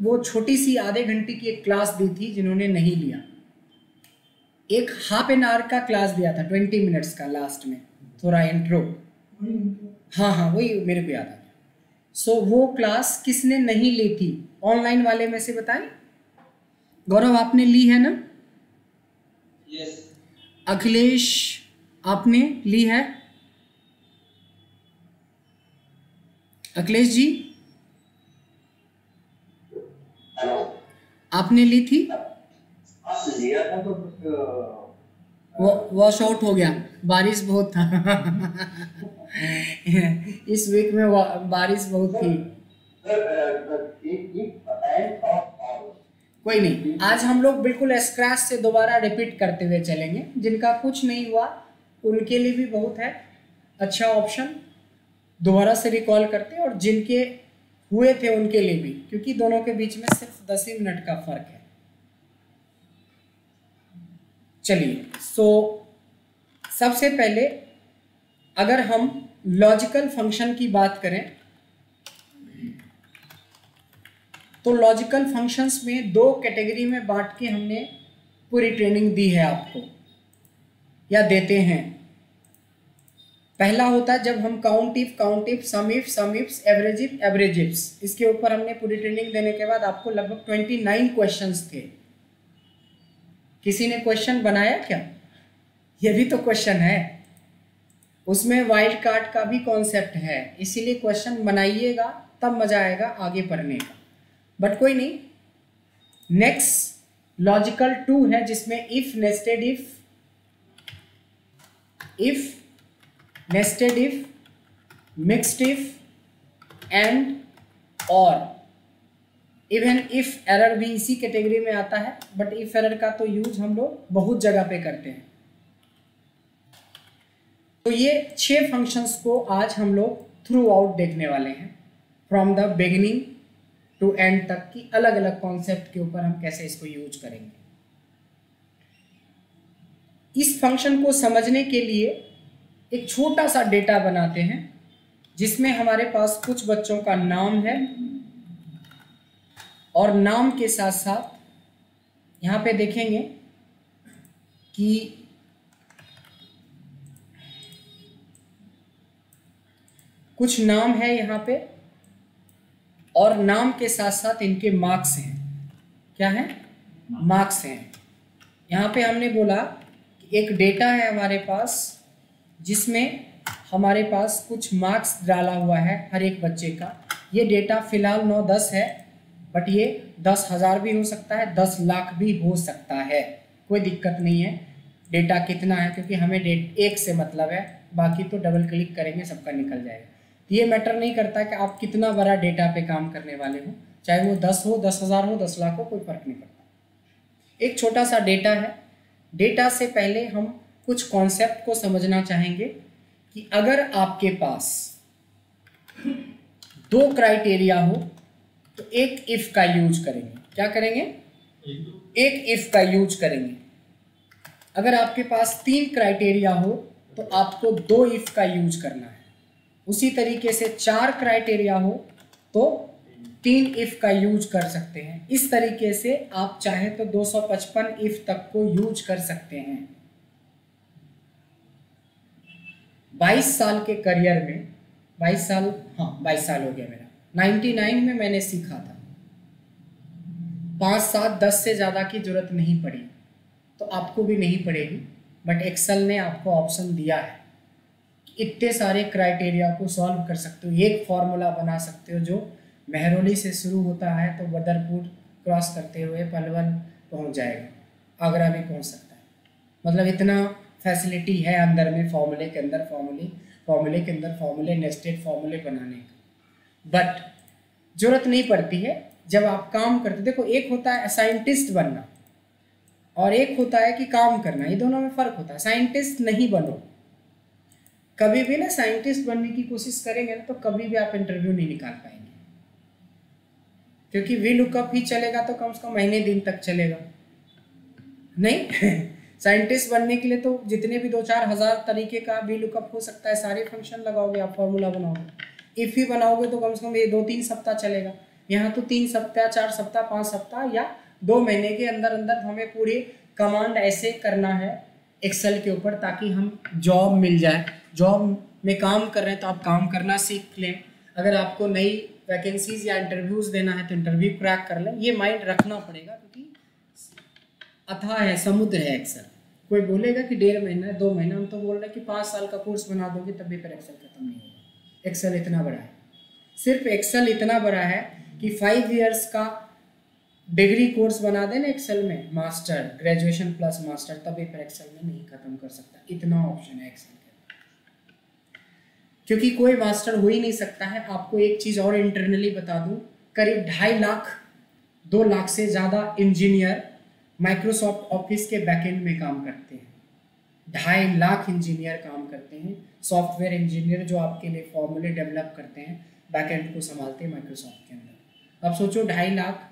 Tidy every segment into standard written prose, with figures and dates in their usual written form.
वो छोटी सी आधे घंटे की एक क्लास दी थी जिन्होंने नहीं लिया, एक हाफ एन आवर का क्लास दिया था 20 मिनट्स का लास्ट में, थोड़ा इंट्रो। हाँ हाँ वही मेरे को याद आ गया। सो वो क्लास किसने नहीं ली थी ऑनलाइन वाले में से बताएं? गौरव आपने ली है ना? यस। अखिलेश आपने ली है? अखिलेश जी आपने ली थी? लिया था तो वो वॉश आउट हो गया, बारिश बहुत था इस वीक में बारिश बहुत थी। कोई नहीं, आज हम लोग बिल्कुल स्क्रैच से दोबारा रिपीट करते हुए चलेंगे। जिनका कुछ नहीं हुआ उनके लिए भी बहुत है अच्छा ऑप्शन, दोबारा से रिकॉल करते हैं, और जिनके हुए थे उनके लिए भी, क्योंकि दोनों के बीच में सिर्फ 10 ही मिनट का फर्क है। चलिए, सबसे पहले अगर हम लॉजिकल फंक्शन की बात करें तो लॉजिकल फंक्शंस में दो कैटेगरी में बांट के हमने पूरी ट्रेनिंग दी है आपको, या देते हैं। पहला होता है जब हम count if, sum if, average ifs, इसके ऊपर हमने पूरी ट्रेनिंग देने के बाद आपको लगभग 29 क्वेश्चंस थे। किसी ने क्वेश्चन बनाया क्या? ये भी तो क्वेश्चन है, उसमें वाइल्ड कार्ड का भी कॉन्सेप्ट है, इसीलिए क्वेश्चन बनाइएगा तब मजा आएगा आगे पढ़ने का। बट कोई नहीं, नेक्स्ट लॉजिकल 2 है जिसमें if, nested if, mixed if and और इवन इफ एरर भी इसी कैटेगरी में आता है। बट इफ एरर का तो यूज हम लोग बहुत जगह पे करते हैं। तो ये 6 फंक्शंस को आज हम लोग थ्रू आउट देखने वाले हैं, from the beginning to end तक की अलग अलग कॉन्सेप्ट के ऊपर हम कैसे इसको यूज करेंगे। इस फंक्शन को समझने के लिए एक छोटा सा डेटा बनाते हैं जिसमें हमारे पास कुछ बच्चों का नाम है, और नाम के साथ साथ यहाँ पे देखेंगे कि कुछ नाम है यहाँ पे, और नाम के साथ साथ इनके मार्क्स हैं। क्या है? मार्क्स हैं। यहाँ पे हमने बोला कि एक डेटा है हमारे पास जिसमें हमारे पास कुछ मार्क्स डाला हुआ है हर एक बच्चे का। ये डेटा फिलहाल 9-10 है, बट ये 10,000 भी हो सकता है, 10 लाख भी हो सकता है, कोई दिक्कत नहीं है डेटा कितना है, क्योंकि हमें एक से मतलब है, बाकी तो डबल क्लिक करेंगे सबका निकल जाएगा। ये मैटर नहीं करता कि आप कितना बड़ा डेटा पे काम करने वाले हो, चाहे वो 10 हो, 10,000 हो, 10 लाख हो, कोई फर्क नहीं पड़ता। एक छोटा सा डेटा है। डेटा से पहले हम कुछ कॉन्सेप्ट को समझना चाहेंगे कि अगर आपके पास 2 क्राइटेरिया हो तो एक इफ का यूज करेंगे। क्या करेंगे? एक इफ का यूज करेंगे। अगर आपके पास 3 क्राइटेरिया हो तो आपको 2 इफ का यूज करना है। उसी तरीके से 4 क्राइटेरिया हो तो 3 इफ का यूज कर सकते हैं। इस तरीके से आप चाहे तो 255 इफ तक को यूज कर सकते हैं। 22 साल के करियर में, 22 साल, हाँ 22 साल हो गया मेरा, 99 में मैंने सीखा था। 5, 7, 10 से ज़्यादा की जरूरत नहीं पड़ी, तो आपको भी नहीं पड़ेगी। बट एक्सेल ने आपको ऑप्शन दिया है कि इतने सारे क्राइटेरिया को सॉल्व कर सकते हो, एक फॉर्मूला बना सकते हो जो मेहरौली से शुरू होता है तो बदरपुर क्रॉस करते हुए पलवल पहुंच जाएगा, आगरा भी पहुंच सकता है। मतलब इतना फैसिलिटी है अंदर में, फॉर्मूले के अंदर फॉर्मूले, नेस्टेड फॉर्मूले बनाने का। बट जरूरत नहीं पड़ती है जब आप काम करते। देखो, एक होता है साइंटिस्ट बनना और एक होता है कि काम करना, ये दोनों में फर्क होता है। साइंटिस्ट नहीं बनो कभी भी ना, साइंटिस्ट बनने की कोशिश करेंगे ना तो कभी भी आप इंटरव्यू नहीं निकाल पाएंगे, क्योंकि वी लुकअप ही चलेगा तो कम से कम महीने दिन तक चलेगा नहीं साइंटिस्ट बनने के लिए तो जितने भी 2-4 हज़ार तरीके का वी लुकअप हो सकता है, सारे फंक्शन लगाओगे आप, फॉर्मूला बनाओगे। इफ ही बनाओगे तो कम से कम ये 2-3 सप्ताह चलेगा। यहाँ तो 3 सप्ताह, 4 सप्ताह, 5 सप्ताह या 2 महीने के अंदर अंदर हमें पूरी कमांड ऐसे करना है एक्सेल के ऊपर ताकि हम जॉब मिल जाए। जॉब में काम कर रहे हैं तो आप काम करना सीख लें। अगर आपको नई वैकेंसीज या इंटरव्यूज़ देना है तो इंटरव्यू क्रैक कर लें। ये माइंड रखना पड़ेगा क्योंकि अथाह है, समुद्र है एक्सेल। कोई बोलेगा कि 1.5 महीना 2 महीना, हम तो बोल रहे हैं कि 5 साल का कोर्स बना दोगे तब भी फिर एक्सेल खत्म नहीं होगा। एक्सेल इतना बड़ा है, सिर्फ एक्सेल इतना बड़ा है कि 5 इयर्स का डिग्री कोर्स बना देना एक्सेल में, मास्टर, ग्रेजुएशन प्लस मास्टर, तभी फिर एक्सेल में नहीं खत्म कर सकता। इतना ऑप्शन है एक्सेल के, क्योंकि कोई मास्टर हो ही नहीं सकता है। आपको एक चीज़ और इंटरनली बता दूं, करीब 2.5 लाख 2 लाख से ज़्यादा इंजीनियर माइक्रोसॉफ्ट ऑफिस के बैकएंड में काम करते हैं। 2.5 लाख इंजीनियर काम करते हैं, सॉफ्टवेयर इंजीनियर जो आपके लिए फॉर्मूले डेवलप करते हैं, बैकएंड को संभालते हैं माइक्रोसॉफ्ट के अंदर। अब सोचो 2.5 लाख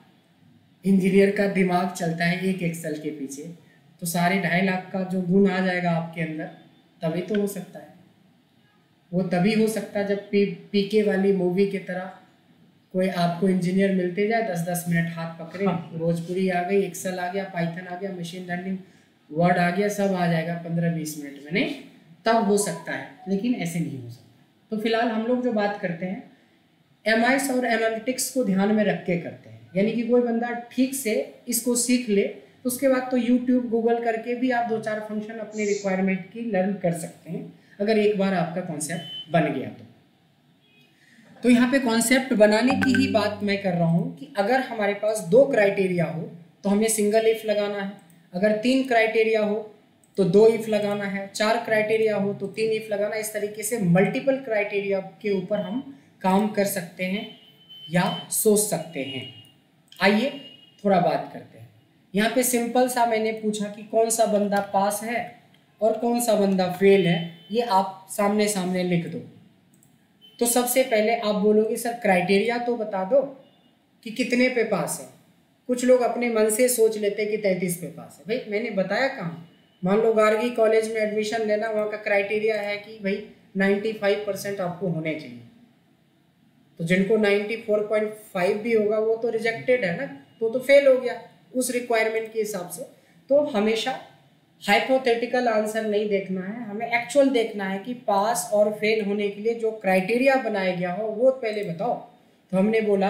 इंजीनियर का दिमाग चलता है एक एक्सेल के पीछे, तो सारे 2.5 लाख का जो गुण आ जाएगा आपके अंदर, तभी तो हो सकता है। वो तभी हो सकता है जब पीके वाली मूवी की तरह कोई आपको इंजीनियर मिलते जाए, 10-10 मिनट हाथ पकड़े, भोजपुरी आ गई, एक्सेल आ गया, पाइथन आ गया, मशीन लर्निंग, वर्ड आ गया, सब आ जाएगा 15-20 मिनट में, नहीं तब हो सकता है, लेकिन ऐसे नहीं हो सकता। तो फिलहाल हम लोग जो बात करते हैं एमआईएस और एनालिटिक्स को ध्यान में रख के करते हैं। यानी कि कोई बंदा ठीक से इसको सीख ले तो उसके बाद तो यूट्यूब, गूगल करके भी आप 2-4 फंक्शन अपने रिक्वायरमेंट की लर्न कर सकते हैं, अगर एक बार आपका कॉन्सेप्ट बन गया तो यहाँ पे कॉन्सेप्ट बनाने की ही बात मैं कर रहा हूँ कि अगर हमारे पास 2 क्राइटेरिया हो तो हमें सिंगल इफ लगाना है, अगर 3 क्राइटेरिया हो तो 2 इफ लगाना है, 4 क्राइटेरिया हो तो 3 इफ लगाना। इस तरीके से मल्टीपल क्राइटेरिया के ऊपर हम काम कर सकते हैं या सोच सकते हैं। आइए थोड़ा बात करते हैं। यहाँ पे सिंपल सा मैंने पूछा कि कौन सा बंदा पास है और कौन सा बंदा फेल है, ये आप सामने सामने लिख दो। तो सबसे पहले आप बोलोगे सर क्राइटेरिया तो बता दो कि कितने पे पास है। कुछ लोग अपने मन से सोच लेते हैं कि 33 पे पास है। भाई मैंने बताया कहाँ, मान लो गार्गी कॉलेज में एडमिशन लेना, वहाँ का क्राइटेरिया है कि भाई 95% आपको होने चाहिए। तो जिनको 94.5 भी होगा वो तो रिजेक्टेड है ना, तो फेल हो गया उस रिक्वायरमेंट के हिसाब से। तो हमेशा हाइपोथेटिकल आंसर नहीं देखना है, हमें एक्चुअल देखना है कि पास और फेल होने के लिए जो क्राइटेरिया बनाया गया हो वो पहले बताओ। तो हमने बोला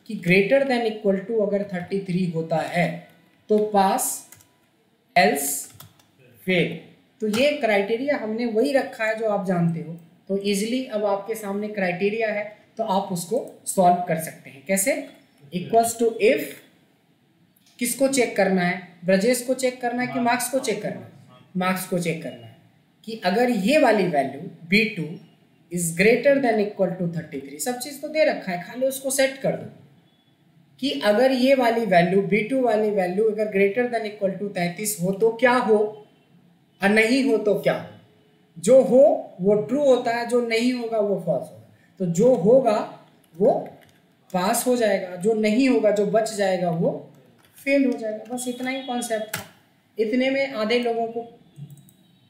कि ग्रेटर देन इक्वल टू अगर 33 होता है तो पास, एल्स फेल। तो ये क्राइटेरिया हमने वही रखा है जो आप जानते हो। तो इजीली अब आपके सामने क्राइटेरिया है तो आप उसको सॉल्व कर सकते हैं। कैसे? इक्वल्स टू इफ किसको चेक करना है, ब्रजेश को चेक करना है कि मार्क्स को चेक करना है? मार्क्स को चेक करना है कि अगर ये वाली value B2 is greater than equal to 33, सब चीज तो दे रखा है, खाली उसको सेट कर दो कि अगर ये वाली वैल्यू B2 वाली वैल्यू अगर ग्रेटर देन इक्वल टू 33 हो तो क्या हो और नहीं हो तो क्या हो। जो हो वो ट्रू होता है, जो नहीं होगा वो फॉल्स होगा। तो जो होगा वो पास हो जाएगा, जो नहीं होगा, जो बच जाएगा वो फेल हो जाएगा। बस इतना ही कॉन्सेप्ट था। इतने में आधे लोगों को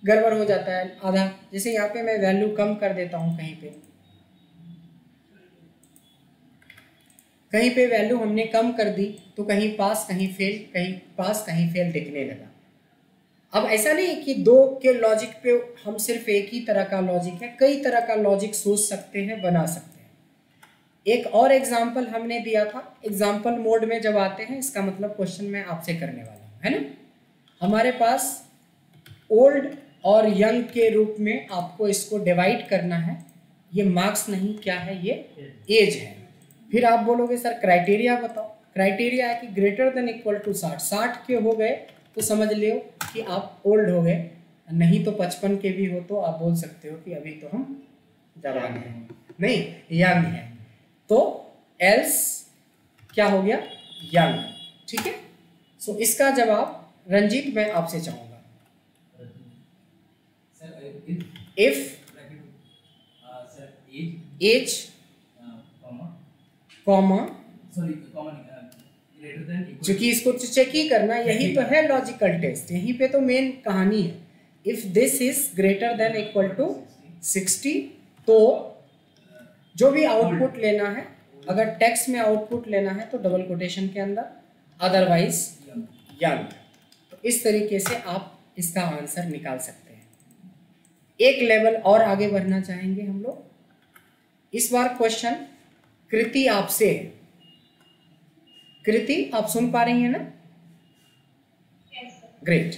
गड़बड़ हो जाता है, आधा। जैसे यहाँ पे मैं वैल्यू कम कर देता हूँ, कहीं पे वैल्यू हमने कम कर दी तो कहीं पास कहीं फेल, कहीं पास कहीं फेल दिखने लगा। अब ऐसा नहीं कि 2 के लॉजिक पे हम सिर्फ एक ही तरह का लॉजिक है, कई तरह का लॉजिक सोच सकते हैं, बना सकते हैं। एक और एग्जाम्पल हमने दिया था, एग्जाम्पल मोड में जब आते हैं इसका मतलब क्वेश्चन मैं आपसे करने वाला हूँ, है ना। हमारे पास ओल्ड और यंग के रूप में आपको इसको डिवाइड करना है। ये मार्क्स नहीं, क्या है ये? एज है। फिर आप बोलोगे सर क्राइटेरिया बताओ। क्राइटेरिया है कि ग्रेटर देन इक्वल टू 60 के हो गए तो समझ लो कि आप ओल्ड हो गए, नहीं तो 55 के भी हो तो आप बोल सकते हो कि अभी तो हम जवान हैं, नहीं यंग है। तो एल्स क्या हो गया? यंग। ठीक है। सो इसका जवाब रंजीत मैं आपसे चाहूंगा। इफ एज कॉमा, चूंकि इसको चेक ही करना, यही तो है लॉजिकल टेस्ट, यहीं पे तो मेन कहानी है। If this is greater than equal to 60 तो जो भी आउटपुट लेना है अगर टेक्स्ट में आउटपुट लेना है तो डबल कोटेशन के अंदर, अदरवाइज यंग। तो इस तरीके से आप इसका आंसर निकाल सकते हैं। एक लेवल और आगे बढ़ना चाहेंगे हम लोग। इस बार क्वेश्चन कृति आपसे है। कृति, आप सुन पा रही हैं ना? Great.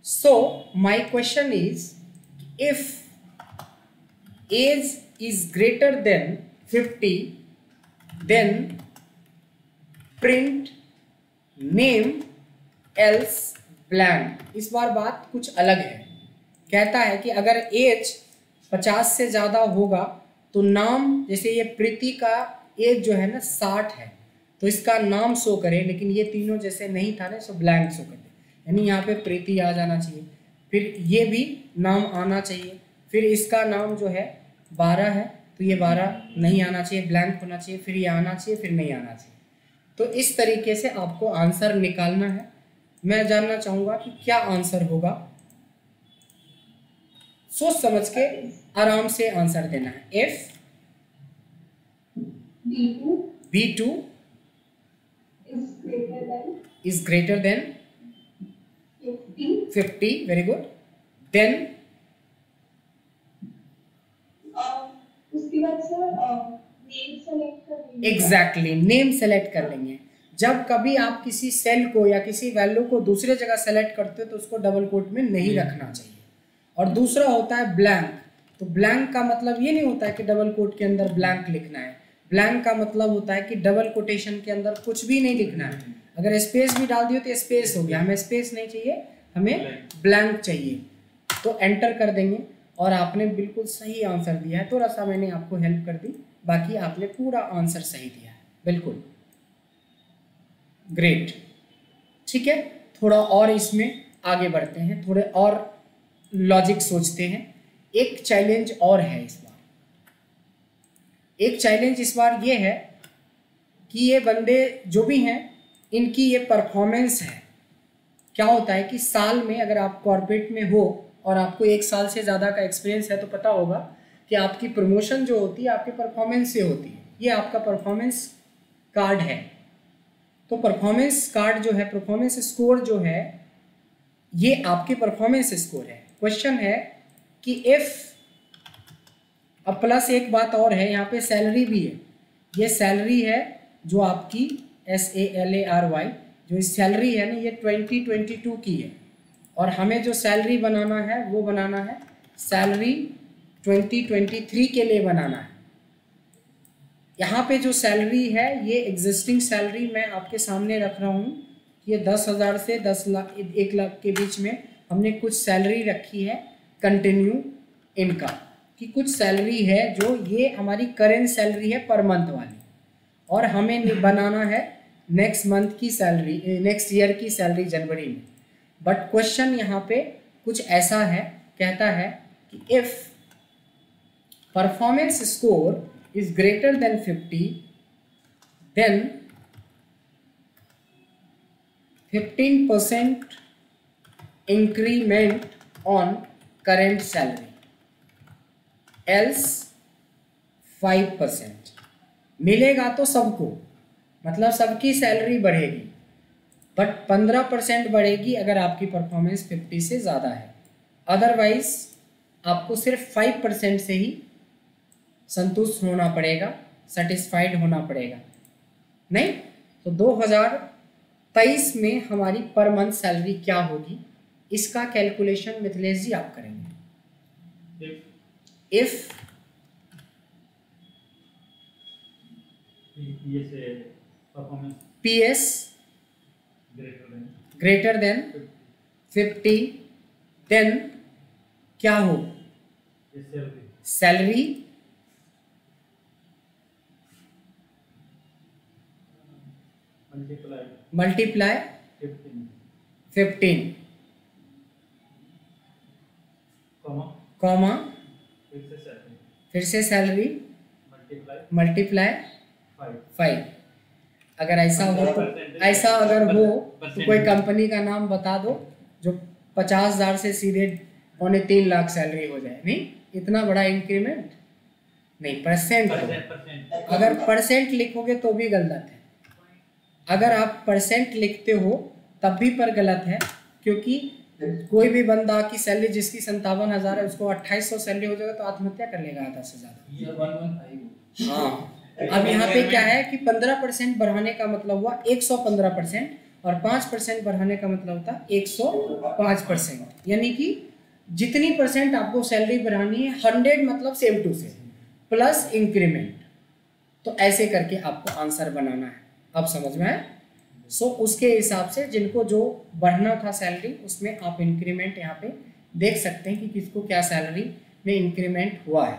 So my question is, if age is greater than 50 then print name else blank। इस बार बात कुछ अलग है। कहता है कि अगर एज 50 से ज़्यादा होगा तो नाम, जैसे ये प्रीति का एज जो है ना 60 है, तो इसका नाम शो करे, लेकिन ये तीनों जैसे नहीं था ना, सो ब्लैंक शो कर दे। यानी यहाँ पे प्रीति आ जाना चाहिए, फिर ये भी नाम आना चाहिए, फिर इसका नाम जो है 12 है तो ये 12 नहीं आना चाहिए, ब्लैंक होना चाहिए, फिर ये आना चाहिए, फिर नहीं आना चाहिए। तो इस तरीके से आपको आंसर निकालना है। मैं जानना चाहूँगा कि क्या आंसर होगा। सोच समझ के आराम से आंसर देना है। F B2 is greater than 50, very good, then उसके बाद सर नेम सेलेक्ट कर लेंगे। एग्जैक्टली, नेम सेलेक्ट कर लेंगे। जब कभी आप किसी सेल को या किसी वैल्यू को दूसरे जगह सेलेक्ट करते हो तो उसको डबल कोट में नहीं रखना चाहिए। और दूसरा होता है ब्लैंक। तो ब्लैंक का मतलब ये नहीं होता है कि डबल कोट के अंदर ब्लैंक लिखना है। ब्लैंक का मतलब होता है कि डबल कोटेशन के अंदर कुछ भी नहीं लिखना है। अगर स्पेस भी डाल दियो तो स्पेस हो गया, हमें स्पेस नहीं चाहिए, हमें ब्लैंक चाहिए। तो एंटर कर देंगे और आपने बिल्कुल सही आंसर दिया है। थोड़ा सा मैंने आपको हेल्प कर दी, बाकी आपने पूरा आंसर सही दिया है, बिल्कुल ग्रेट। ठीक है, थोड़ा और इसमें आगे बढ़ते हैं, थोड़े और लॉजिक सोचते हैं। एक चैलेंज और है इस बार। एक चैलेंज इस बार ये है कि ये बंदे जो भी हैं इनकी ये परफॉर्मेंस है। क्या होता है कि साल में अगर आप कॉर्पोरेट में हो और आपको 1 साल से ज़्यादा का एक्सपीरियंस है तो पता होगा कि आपकी प्रमोशन जो होती है आपके परफॉर्मेंस से होती है। ये आपका परफॉर्मेंस कार्ड है। तो परफॉर्मेंस कार्ड जो है, परफॉर्मेंस स्कोर जो है, ये आपके परफॉर्मेंस स्कोर है। क्वेश्चन है कि इफ़, अब प्लस एक बात और है, यहाँ पे सैलरी भी है। ये सैलरी है जो आपकी SALARY, जो इस सैलरी है ना, ये 2022 की है। और हमें जो सैलरी बनाना है वो बनाना है सैलरी 2023 के लिए बनाना है। यहाँ पे जो सैलरी है ये एग्जिस्टिंग सैलरी मैं आपके सामने रख रहा हूँ। ये 10,000 से 10 लाख 1 लाख के बीच में हमने कुछ सैलरी रखी है कंटिन्यू इनकम की। कुछ सैलरी है जो ये हमारी करेंट सैलरी है पर मंथ वाली, और हमें बनाना है नेक्स्ट मंथ की सैलरी, नेक्स्ट ईयर की सैलरी जनवरी में। बट क्वेश्चन यहाँ पे कुछ ऐसा है, कहता है कि if performance score is greater than 50 then 15% increment on current salary, else 5%। मिलेगा तो सबको, मतलब सबकी सैलरी बढ़ेगी, बट 15% बढ़ेगी अगर आपकी परफॉर्मेंस 50 से ज़्यादा है। अदरवाइज आपको सिर्फ 5% से ही संतुष्ट होना पड़ेगा, सेटिस्फाइड होना पड़ेगा। नहीं तो 2023 में हमारी पर मंथ सैलरी क्या होगी, इसका कैलकुलेशन मिथिलेश जी आप करेंगे। If PS greater than 50 then क्या हो, सैलरी मल्टीप्लाई 15 कॉमा फिर से सैलरी मल्टीप्लाई 5। अगर ऐसा हो तो, ऐसा अगर हो तो कोई कंपनी का नाम बता दो जो 50,000 से सीधे 2.25 लाख सैलरी हो जाए। नहीं, इतना बड़ा इंक्रीमेंट नहीं, परसेंट होगा। परसेंट अगर परसेंट लिखोगे तो भी गलत है, अगर आप परसेंट लिखते हो तब भी पर गलत है, क्योंकि कोई भी बंदा की सैलरी जिसकी 57,000 है उसको 2800 सैलरी हो जाएगा तो आत्महत्या कर लेगा आधा से ज्यादा। हाँ, अब यहाँ पे क्या है कि 15% बढ़ाने का मतलब हुआ 115%, और 5% बढ़ाने का मतलब होता है 105%, यानी कि जितनी परसेंट आपको सैलरी बढ़ानी है 100 मतलब same to same plus increment, तो ऐसे करके आपको आंसर बनाना है। अब समझ में आए? सो उसके हिसाब से जिनको जो बढ़ना था सैलरी उसमें आप इंक्रीमेंट यहाँ पे देख सकते हैं कि किसको क्या सैलरी में इंक्रीमेंट हुआ है।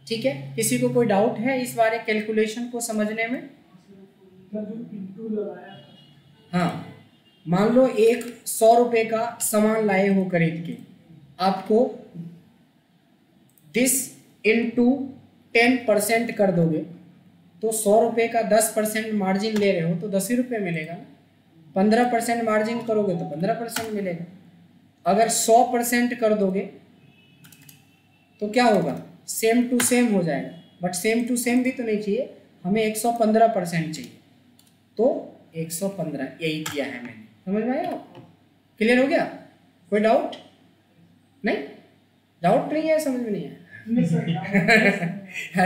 ठीक है, किसी को कोई डाउट है इस बारे कैलकुलेशन को समझने में? हाँ, मान लो एक 100 रुपये का सामान लाए हो खरीद के, आपको दिस इनटू 10% कर दोगे तो 100 रुपये का 10% मार्जिन ले रहे हो तो 10 ही रुपये मिलेगा ना। 15% मार्जिन करोगे तो 15% मिलेगा। अगर 100% कर दोगे तो क्या होगा? सेम टू सेम हो जाएगा, बट सेम टू सेम भी तो नहीं चाहिए, हमें 115% चाहिए, तो 115 यही किया है मैंने। समझ में आया आपको? क्लियर हो गया? कोई डाउट नहीं? डाउट नहीं है, समझ में नहीं है?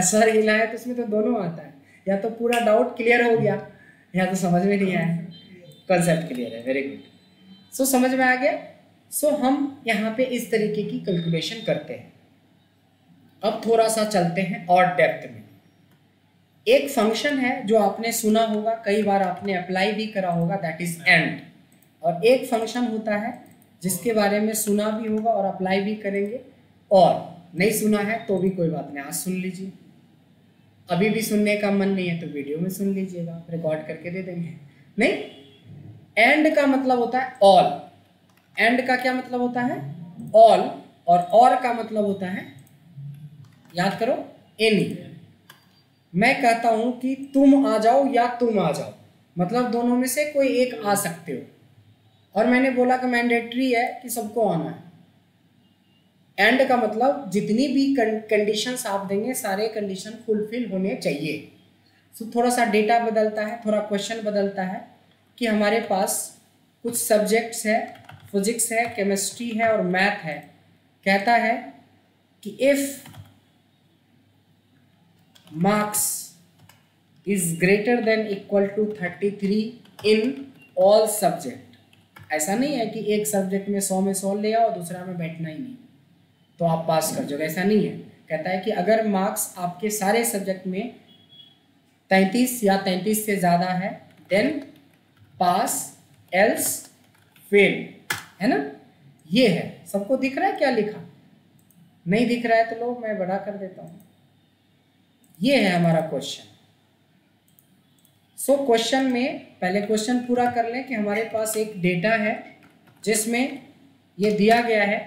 सर हिलाया तो इसमें तो दोनों आता है, या तो पूरा डाउट क्लियर हो गया या तो समझ में नहीं आया। कॉन्सेप्ट क्लियर है, वेरी गुड। सो समझ में आ गया। सो हम यहाँ पे इस तरीके की कैलकुलेशन करते हैं। अब थोड़ा सा चलते हैं और डेप्थ में। एक फंक्शन है जो आपने सुना होगा, कई बार आपने अप्लाई भी करा होगा, दैट इज एंड। और एक फंक्शन होता है जिसके बारे में सुना भी होगा और अप्लाई भी करेंगे, और नहीं सुना है तो भी कोई बात नहीं, आज सुन लीजिए। अभी भी सुनने का मन नहीं है तो वीडियो में सुन लीजिएगा, रिकॉर्ड करके दे देंगे। नहीं, एंड का मतलब होता है ऑल। एंड का क्या मतलब होता है? ऑल। और का मतलब होता है, याद करो, एनी। मैं कहता हूं कि तुम आ जाओ या तुम आ जाओ, मतलब दोनों में से कोई एक आ सकते हो, और मैंने बोला कि मैंडेटरी है कि सबको आना है। एंड का मतलब जितनी भी कंडीशंस आप देंगे सारे कंडीशन फुलफिल होने चाहिए। तो थोड़ा सा डेटा बदलता है, थोड़ा क्वेश्चन बदलता है कि हमारे पास कुछ सब्जेक्ट्स है, फिजिक्स है, केमिस्ट्री है और मैथ है। कहता है कि if marks is greater than equal to 33 in all subject. ऐसा नहीं है कि एक सब्जेक्ट में 100 में 100 ले आओ, दूसरा में बैठना ही नहीं तो आप पास कर जाओगे, ऐसा नहीं है। कहता है कि अगर मार्क्स आपके सारे सब्जेक्ट में 33 या 33 से ज़्यादा है देन पास, एल्स फेल, है ना। ये है, सबको दिख रहा है क्या लिखा? नहीं दिख रहा है तो लो मैं बड़ा कर देता हूँ। ये है हमारा क्वेश्चन। सो क्वेश्चन में पहले क्वेश्चन पूरा कर लें कि हमारे पास एक डेटा है जिसमें ये दिया गया है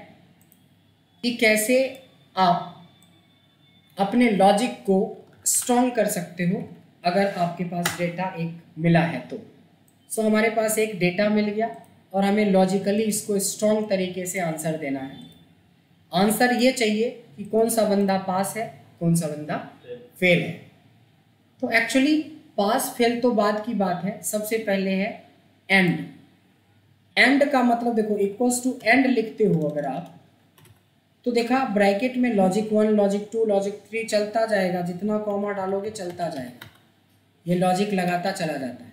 कि कैसे आप अपने लॉजिक को स्ट्रॉन्ग कर सकते हो अगर आपके पास डेटा एक मिला है तो। सो हमारे पास एक डेटा मिल गया और हमें लॉजिकली इसको स्ट्रॉन्ग तरीके से आंसर देना है। आंसर ये चाहिए कि कौन सा बंदा पास है, कौन सा बंदा फेल है। तो एक्चुअली पास फेल तो बाद की बात है, सबसे पहले है एंड। एंड का मतलब देखो, इक्वल्स टू एंड लिखते हो अगर आप तो देखा ब्रैकेट में लॉजिक 1, लॉजिक 2, लॉजिक 3 चलता जाएगा, जितना कॉमा डालोगे चलता जाएगा, ये लॉजिक लगाता चला जाता है।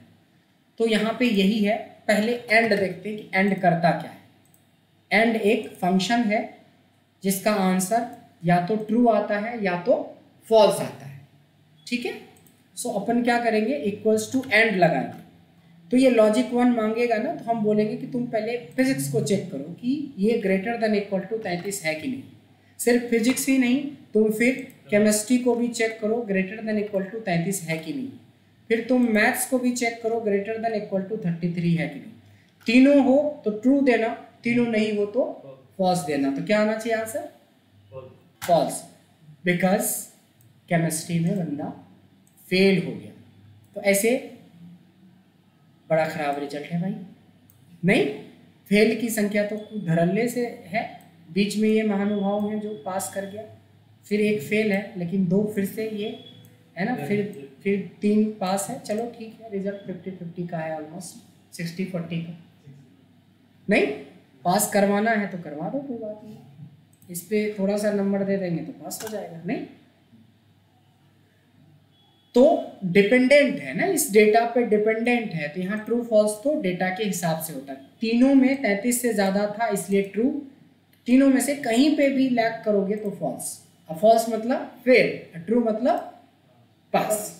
तो यहाँ पे यही है, पहले एंड देखते हैं कि एंड करता क्या है। एंड एक फंक्शन है जिसका आंसर या तो ट्रू आता है या तो फॉल्स आता है। ठीक है, सो अपन क्या करेंगे, इक्वल्स टू एंड लगाएंगे। तो ये लॉजिक 1 मांगेगा ना, तो हम बोलेंगे कि तुम पहले फिजिक्स को चेक करो कि ये ग्रेटर देन इक्वल टू 33 है कि नहीं। सिर्फ फिजिक्स ही नहीं, तुम फिर केमिस्ट्री को भी चेक करो ग्रेटर देन इक्वल टू 33 है कि नहीं। फिर तुम मैथ्स को भी चेक करो ग्रेटर देन इक्वल टू 33 है कि नहीं। तीनों हो तो ट्रू देना, तीनों नहीं हो तो फॉल्स देना। तो क्या आना चाहिए आंसर? फॉल्स, बिकॉज केमिस्ट्री में बंदा फेल हो गया। तो ऐसे बड़ा खराब रिजल्ट है भाई। नहीं, फेल की संख्या तो धड़ल्ले से है, बीच में ये महानुभाव हैं जो पास कर गया। फिर एक फेल है, लेकिन 2 फिर से ये है ना, फिर 3 पास है। चलो ठीक है, रिजल्ट 50-50 का है, ऑलमोस्ट 60-40 का। नहीं पास करवाना है तो करवा दो, कोई बात नहीं, इस पे थोड़ा सा नंबर दे देंगे तो पास हो जाएगा। नहीं तो डिपेंडेंट है ना, इस डेटा पे डिपेंडेंट है, तो यहाँ ट्रू फॉल्स तो डेटा के हिसाब से होता है। तीनों में 33 से ज़्यादा था इसलिए ट्रू, तीनों में से कहीं पे भी लैग करोगे तो फॉल्स। फॉल्स मतलब फेल, ट्रू मतलब पास।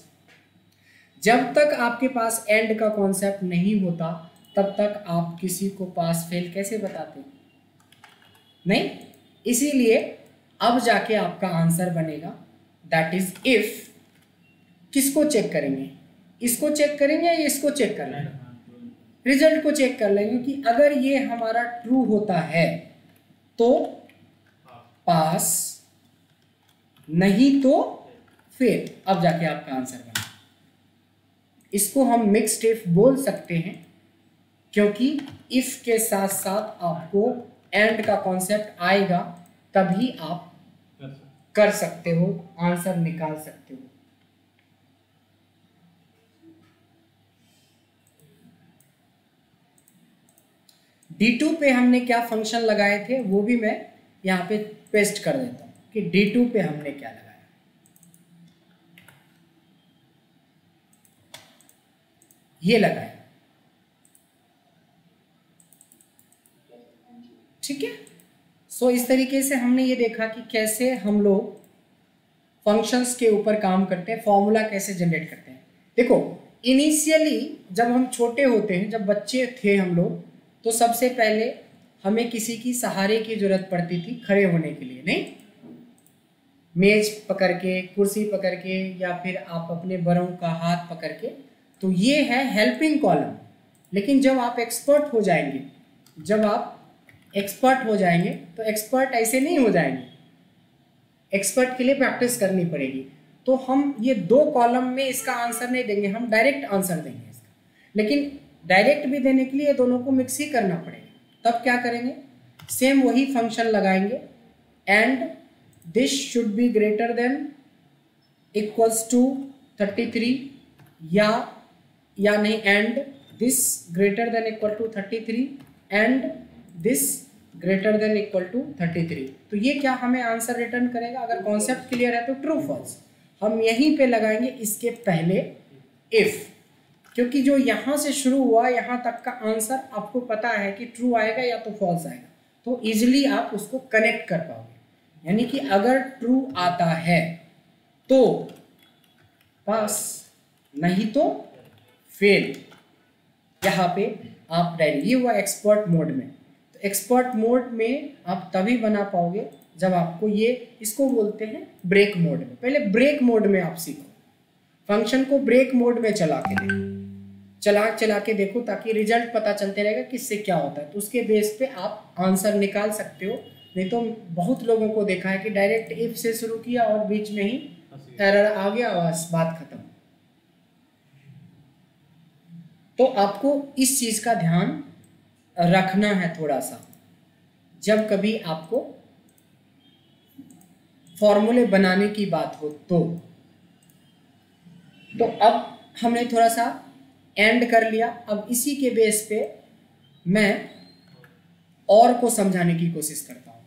जब तक आपके पास एंड का कॉन्सेप्ट नहीं होता तब तक आप किसी को पास फेल कैसे बताते? नहीं, इसीलिए अब जाके आपका आंसर बनेगा दैट इज इफ। किसको चेक करेंगे? इसको चेक करेंगे या इसको चेक कर लेंगे? रिजल्ट को चेक कर लेंगे कि अगर ये हमारा ट्रू होता है तो पास, नहीं तो फेल। अब जाके आपका आंसर बना। इसको हम मिक्स्ड इफ बोल सकते हैं क्योंकि इफ के साथ साथ आपको एंड का कॉन्सेप्ट आएगा तभी आप कर सकते हो, आंसर निकाल सकते हो। D2 पे हमने क्या फंक्शन लगाए थे वो भी मैं यहाँ पे पेस्ट कर देता हूँ कि D2 पे हमने क्या लगाया। ये लगाया, ठीक है। सो इस तरीके से हमने ये देखा कि कैसे हम लोग फंक्शंस के ऊपर काम करते हैं, फॉर्मूला कैसे जनरेट करते हैं। देखो इनिशियली जब हम छोटे होते हैं, जब बच्चे थे हम लोग, तो सबसे पहले हमें किसी की सहारे की जरूरत पड़ती थी खड़े होने के लिए। नहीं, मेज पकड़ के, कुर्सी पकड़ के, या फिर आप अपने बड़ों का हाथ पकड़ के, तो ये है हेल्पिंग कॉलम। लेकिन जब आप एक्सपर्ट हो जाएंगे, जब आप एक्सपर्ट हो जाएंगे तो एक्सपर्ट ऐसे नहीं हो जाएंगे, एक्सपर्ट के लिए प्रैक्टिस करनी पड़ेगी। तो हम ये 2 कॉलम में इसका आंसर नहीं देंगे, हम डायरेक्ट आंसर देंगे इसका। लेकिन डायरेक्ट भी देने के लिए दोनों को मिक्स ही करना पड़ेगा। तब क्या करेंगे? सेम वही फंक्शन लगाएंगे, and this should be greater than equals to 33, या नहीं, and this greater than equal to 33 and this greater than equal to 33। तो ये क्या हमें आंसर रिटर्न करेगा? अगर कॉन्सेप्ट क्लियर है तो ट्रू फॉल्स। हम यहीं पे लगाएंगे इसके पहले इफ, क्योंकि जो यहाँ से शुरू हुआ यहाँ तक का आंसर आपको पता है कि ट्रू आएगा या तो फॉल्स आएगा, तो इजिली आप उसको कनेक्ट कर पाओगे। यानी कि अगर ट्रू आता है तो पास, नहीं तो फेल। यहाँ पे आप डायरेक्ट, ये हुआ एक्सपर्ट मोड में। तो एक्सपर्ट मोड में आप तभी बना पाओगे जब आपको ये, इसको बोलते हैं ब्रेक मोड में। पहले ब्रेक मोड में आप सीखो, फंक्शन को ब्रेक मोड में चला के देखो ताकि रिजल्ट पता चलते रहेगा किससे क्या होता है, तो उसके बेस पे आप आंसर निकाल सकते हो। नहीं तो बहुत लोगों को देखा है कि डायरेक्ट इफ से शुरू किया और बीच में ही एरर आ गया, बस बात खत्म। तो आपको इस चीज का ध्यान रखना है थोड़ा सा, जब कभी आपको फॉर्मूले बनाने की बात हो तो अब हमने थोड़ा सा एंड कर लिया। अब इसी के बेस पे मैं और को समझाने की कोशिश करता हूं।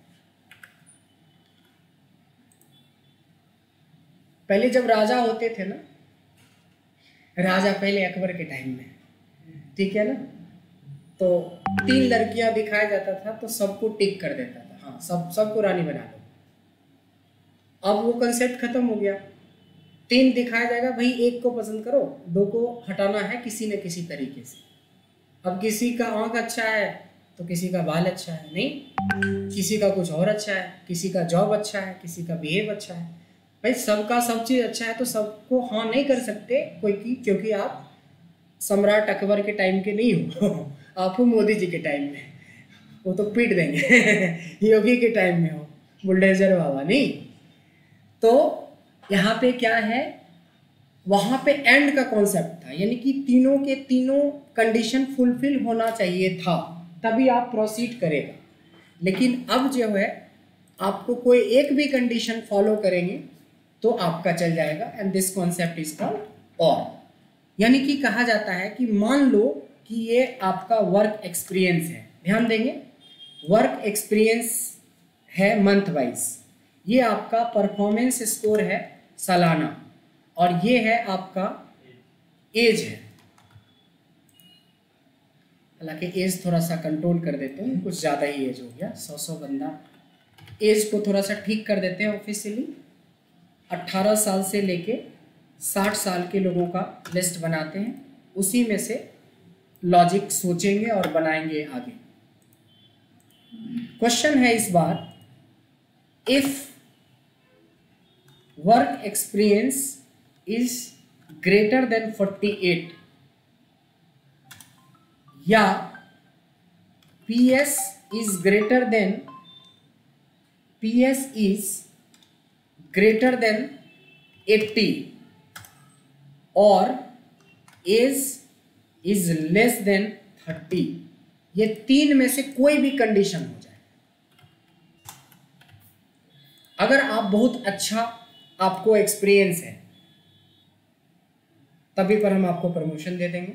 पहले जब राजा होते थे ना, राजा पहले अकबर के टाइम में, ठीक है ना, तो 3 लड़कियां दिखाया जाता था तो सबको टिक कर देता था, हाँ सबको रानी बना दो। अब वो कंसेप्ट खत्म हो गया, 3 दिखाया जाएगा, भाई एक को पसंद करो, 2 को हटाना है किसी न किसी तरीके से। अब किसी का आंख अच्छा है तो किसी का बाल अच्छा है, नहीं किसी का कुछ और अच्छा है, किसी का जॉब अच्छा है, किसी का बिहेव अच्छा है। भाई सबका सब चीज़ अच्छा है तो सबको हाँ नहीं कर सकते कोई की, क्योंकि आप सम्राट अकबर के टाइम के नहीं हो आप हो मोदी जी के टाइम में, वो तो पीट देंगे योगी के टाइम में हो, बुलडोजर बाबा नहीं। तो यहाँ पे क्या है, वहाँ पे एंड का कॉन्सेप्ट था, यानी कि तीनों के तीनों कंडीशन फुलफिल होना चाहिए था तभी आप प्रोसीड करेगा। लेकिन अब जो है आपको कोई एक भी कंडीशन फॉलो करेंगे तो आपका चल जाएगा, and this concept is called और। यानी कि कहा जाता है कि मान लो कि ये आपका वर्क एक्सपीरियंस है, ध्यान देंगे, वर्क एक्सपीरियंस है मंथ वाइज, ये आपका परफॉर्मेंस स्कोर है सालाना, और ये है आपका एज है। हालांकि एज थोड़ा सा कंट्रोल कर देते हैं, कुछ ज़्यादा ही एज हो गया, 100 बंदा, एज को थोड़ा सा ठीक कर देते हैं ऑफिशियली। 18 साल से लेके 60 साल के लोगों का लिस्ट बनाते हैं, उसी में से लॉजिक सोचेंगे और बनाएंगे आगे। क्वेश्चन है इस बार, if work experience is greater than 48 या PS is greater than 80 और एज इज लेस देन 30, ये तीन में से कोई भी कंडीशन हो जाए, अगर आप बहुत अच्छा आपको एक्सपीरियंस है तभी पर हम आपको प्रमोशन दे देंगे,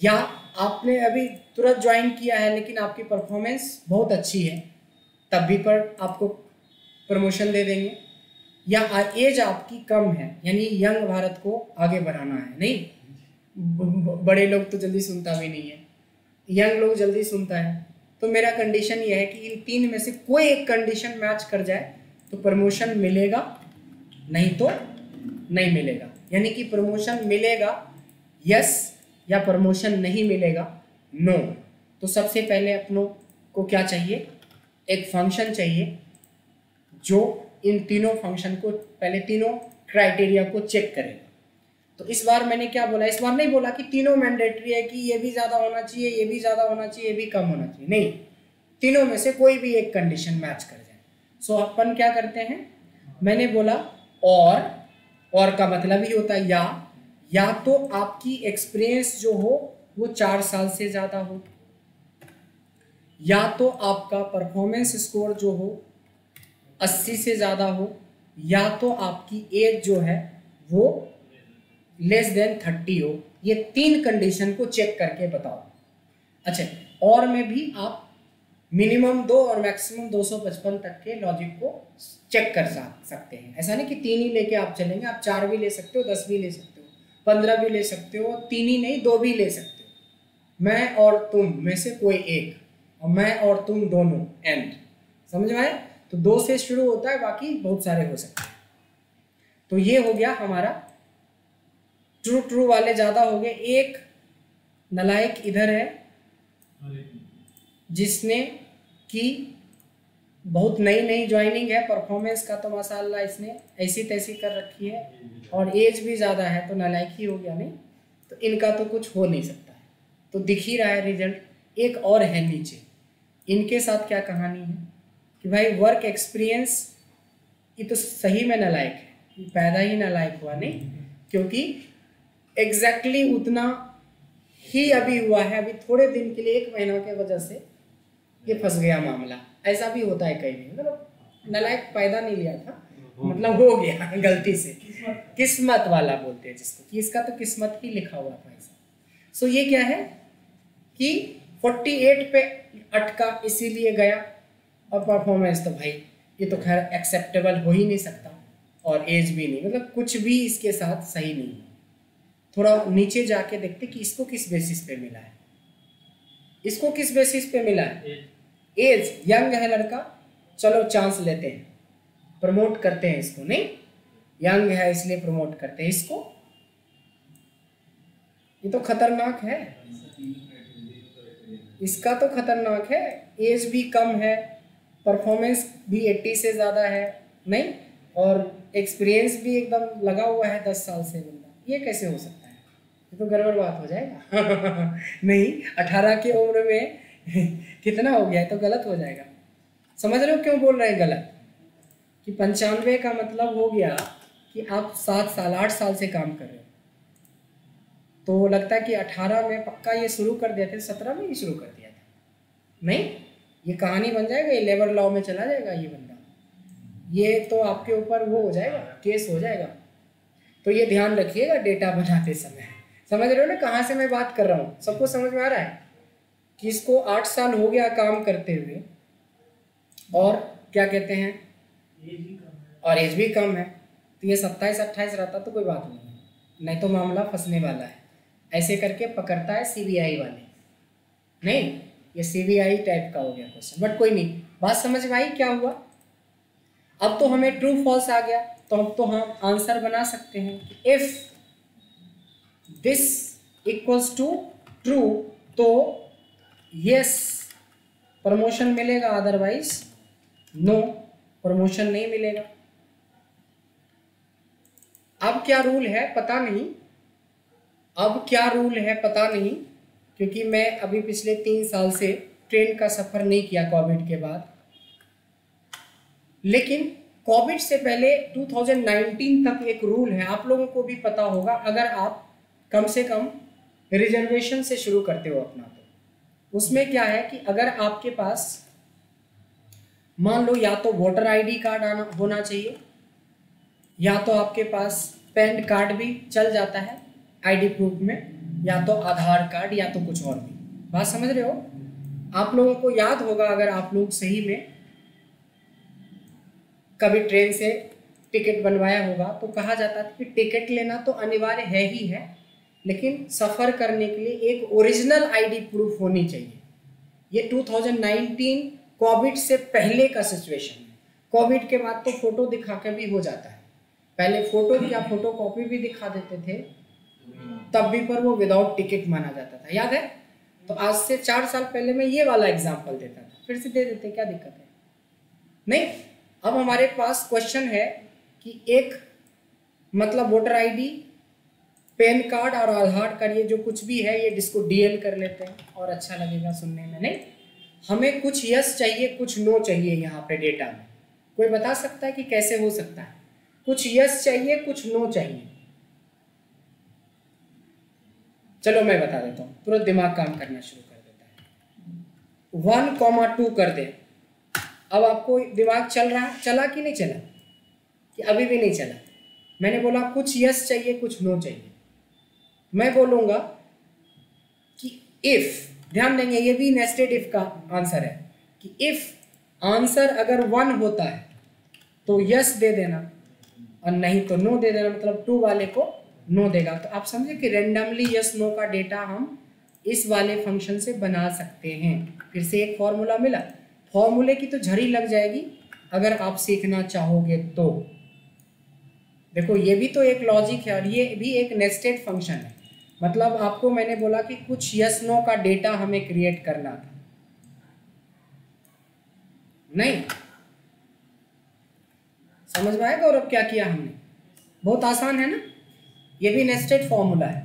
या आपने अभी तुरंत ज्वाइन किया है लेकिन आपकी परफॉर्मेंस बहुत अच्छी है तभी पर आपको प्रमोशन दे देंगे, या एज आपकी कम है यानी यंग भारत को आगे बढ़ाना है, नहीं बड़े लोग तो जल्दी सुनता भी नहीं है, यंग लोग जल्दी सुनता है, तो मेरा कंडीशन ये है कि इन तीन में से कोई एक कंडीशन मैच कर जाए तो प्रमोशन मिलेगा, नहीं तो नहीं मिलेगा। यानी कि प्रमोशन मिलेगा यस या प्रमोशन नहीं मिलेगा नो। तो सबसे पहले अपनों को क्या चाहिए, एक फंक्शन चाहिए जो इन तीनों फंक्शन को, पहले तीनों क्राइटेरिया को चेक करेगा। तो इस बार मैंने क्या बोला, इस बार नहीं बोला कि तीनों मैंडेटरी है कि ये भी ज़्यादा होना चाहिए, ये भी ज़्यादा होना चाहिए, ये भी कम होना चाहिए, नहीं, तीनों में से कोई भी एक कंडीशन मैच कर जाए। सो अपन क्या करते हैं, मैंने बोला और का मतलब ही होता है या तो आपकी एक्सपीरियंस जो हो वो 4 साल से ज़्यादा हो, या तो आपका परफॉर्मेंस स्कोर जो हो 80 से ज़्यादा हो, या तो आपकी एज जो है वो लेस देन 30 हो। ये तीन कंडीशन को चेक करके बताओ। अच्छा, और में भी आप मिनिमम 2 और मैक्सिमम 255 तक के लॉजिक को चेक कर सकते हैं। ऐसा नहीं कि 3 ही लेके आप चलेंगे, आप 4 भी ले सकते हो, 10 भी ले सकते हो, 15 भी ले सकते हो, 3 ही नहीं 2 भी ले सकते हो। मैं और तुम में से कोई एक, और मैं और तुम दोनों, एंड, समझ में आए? तो 2 से शुरू होता है, बाकी बहुत सारे हो सकते हैं। तो ये हो गया हमारा ट्रू वाले ज़्यादा हो गए। एक नालायक इधर है जिसने कि बहुत नई ज्वाइनिंग है, परफॉर्मेंस का तो माशाल्लाह इसने ऐसी तैसी कर रखी है, और एज भी ज़्यादा है, तो नालायक ही हो गया, नहीं तो इनका तो कुछ हो नहीं सकता है। तो दिख ही रहा है रिजल्ट। एक और है नीचे, इनके साथ क्या कहानी है कि भाई वर्क एक्सपीरियंस, ये तो सही में नालायक है, ये पैदा ही नालायक हुआ, नहीं, क्योंकि एग्जैक्टली उतना ही अभी हुआ है, अभी थोड़े दिन के लिए 1 महीना के वजह से ये फंस गया मामला। ऐसा भी होता है कई भी, मतलब नालायक पैदा नहीं लिया था, मतलब हो गया गलती से, किस्मत वाला बोलते हैं जिसको, कि इसका तो किस्मत ही लिखा हुआ था ऐसा। सो ये क्या है कि 48 पे अटका, इसीलिए गया, और परफॉर्मेंस तो भाई ये तो खैर एक्सेप्टेबल हो ही नहीं सकता, और एज भी नहीं, मतलब कुछ भी इसके साथ सही नहीं है। थोड़ा नीचे जाके देखते कि इसको किस बेसिस पे मिला है, इसको किस बेसिस पे मिला है, एज, यंग है लड़का, चलो चांस लेते हैं, प्रमोट करते हैं इसको, नहीं यंग है इसलिए प्रमोट करते हैं इसको, ये तो खतरनाक है, इसका तो खतरनाक है, एज भी कम है, परफॉर्मेंस भी 80 से ज़्यादा है, नहीं, और एक्सपीरियंस भी एकदम लगा हुआ है 10 साल से बंदा, ये कैसे हो सकता है? ये तो गड़बड़ बात हो जाएगा नहीं, 18 की उम्र में कितना हो गया है, तो गलत हो जाएगा। समझ रहे हो क्यों बोल रहे हैं गलत? कि 95 का मतलब हो गया कि आप 7 साल 8 साल से काम कर रहे हो, तो लगता है कि 18 में पक्का ये शुरू कर दिया था, 17 में ही शुरू कर दिया था, नहीं, ये कहानी बन जाएगा, ये लेबर लॉ में चला जाएगा ये बंदा, ये तो आपके ऊपर वो हो जाएगा, केस हो जाएगा। तो ये ध्यान रखिएगा डेटा बनाते समय। समझ रहे हो ना कहाँ से मैं बात कर रहा हूँ? सबको समझ में आ रहा है कि इसको 8 साल हो गया काम करते हुए, और क्या कहते हैं, और एज भी कम है, तो ये 27-28 रहता तो कोई बात नहीं तो मामला फंसने वाला है। ऐसे करके पकड़ता है सीबीआई वाले, नहीं ये सीबीआई टाइप का हो गया क्वेश्चन, बट कोई नहीं। बात समझ में आई क्या हुआ? अब तो हमें ट्रू फॉल्स आ गया, तो अब तो हम आंसर बना सकते हैं कि if this equals to true तो यस प्रमोशन मिलेगा, अदरवाइज नो प्रमोशन नहीं मिलेगा। अब क्या रूल है पता नहीं, अब क्या रूल है पता नहीं, क्योंकि मैं अभी पिछले 3 साल से ट्रेन का सफ़र नहीं किया कोविड के बाद, लेकिन कोविड से पहले 2019 तक एक रूल है, आप लोगों को भी पता होगा, अगर आप कम से कम रिजर्वेशन से शुरू करते हो अपना, तो उसमें क्या है कि अगर आपके पास मान लो या तो वोटर आईडी कार्ड आना होना चाहिए, या तो आपके पास पैन कार्ड भी चल जाता है आईडी प्रूफ में, या तो आधार कार्ड, या तो कुछ और भी। बात समझ रहे हो? आप लोगों को याद होगा, अगर आप लोग सही में कभी ट्रेन से टिकट बनवाया होगा तो कहा जाता था कि टिकट लेना तो अनिवार्य है ही है, लेकिन सफ़र करने के लिए एक ओरिजिनल आईडी प्रूफ होनी चाहिए। ये 2019 कोविड से पहले का सिचुएशन है। कोविड के बाद तो फोटो दिखा के भी हो जाता है, पहले फोटो या फोटो कॉपी भी दिखा देते थे, तब भी पर वो विदाउट टिकट माना जाता था, याद है? तो आज से 4 साल पहले मैं ये वाला एग्जाम्पल देता था, फिर से दे देते, क्या दिक्कत है? नहीं, अब हमारे पास क्वेश्चन है कि एक मतलब वोटर आईडी, पैन कार्ड और आधार कार्ड, ये जो कुछ भी है ये जिसको डीएल कर लेते हैं और अच्छा लगेगा सुनने में। नहीं, हमें कुछ यस चाहिए कुछ नो चाहिए यहाँ पे डेटा में। कोई बता सकता है कि कैसे हो सकता है? कुछ यस चाहिए कुछ नो चाहिए। चलो मैं बता देता हूँ, तुरंत दिमाग काम करना शुरू कर देता है। 1,2 कर दे। अब आपको दिमाग चल रहा है, चला कि नहीं चला, कि अभी भी नहीं चला? मैंने बोला कुछ यस चाहिए कुछ नो चाहिए। मैं बोलूँगा कि इफ, ध्यान देंगे ये भी नेस्टेड इफ का आंसर है, कि इफ आंसर अगर 1 होता है तो यस दे देना और नहीं तो नो दे देना, मतलब 2 वाले को नो देगा। तो आप समझे कि रेंडमली यस नो का डेटा हम इस वाले फंक्शन से बना सकते हैं। फिर से एक फॉर्मूला मिला, फॉर्मूले की तो झड़ी लग जाएगी अगर आप सीखना चाहोगे तो। देखो ये भी तो एक लॉजिक है और ये भी एक नेस्टेड फंक्शन है, मतलब आपको मैंने बोला कि कुछ यस नो का डेटा हमें क्रिएट करना था। नहीं समझ में आएगा? और अब क्या किया हमने? बहुत आसान है ना, ये भी नेस्टेड फॉर्मूला है,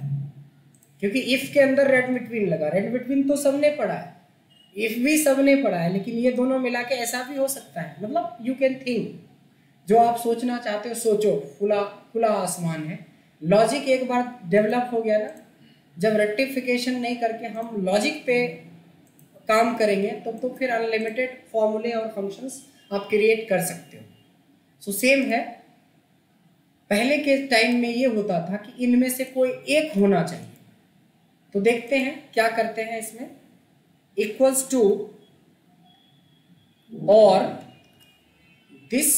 क्योंकि इफ के अंदर रेड बिटवीन लगा। रेड बिटवीन तो सबने पढ़ा है, इफ भी सबने पढ़ा है, लेकिन ये दोनों मिला के ऐसा भी हो सकता है। मतलब यू कैन थिंक, जो आप सोचना चाहते हो सोचो, खुला खुला आसमान है। लॉजिक एक बार डेवलप हो गया ना, जब रेक्टिफिकेशन नहीं करके हम लॉजिक पे काम करेंगे तो फिर अनलिमिटेड फॉर्मूले और फंक्शंस आप क्रिएट कर सकते हो। सो सेम है, पहले के टाइम में ये होता था कि इनमें से कोई एक होना चाहिए। तो देखते हैं क्या करते हैं इसमें, इक्वल्स टू और दिस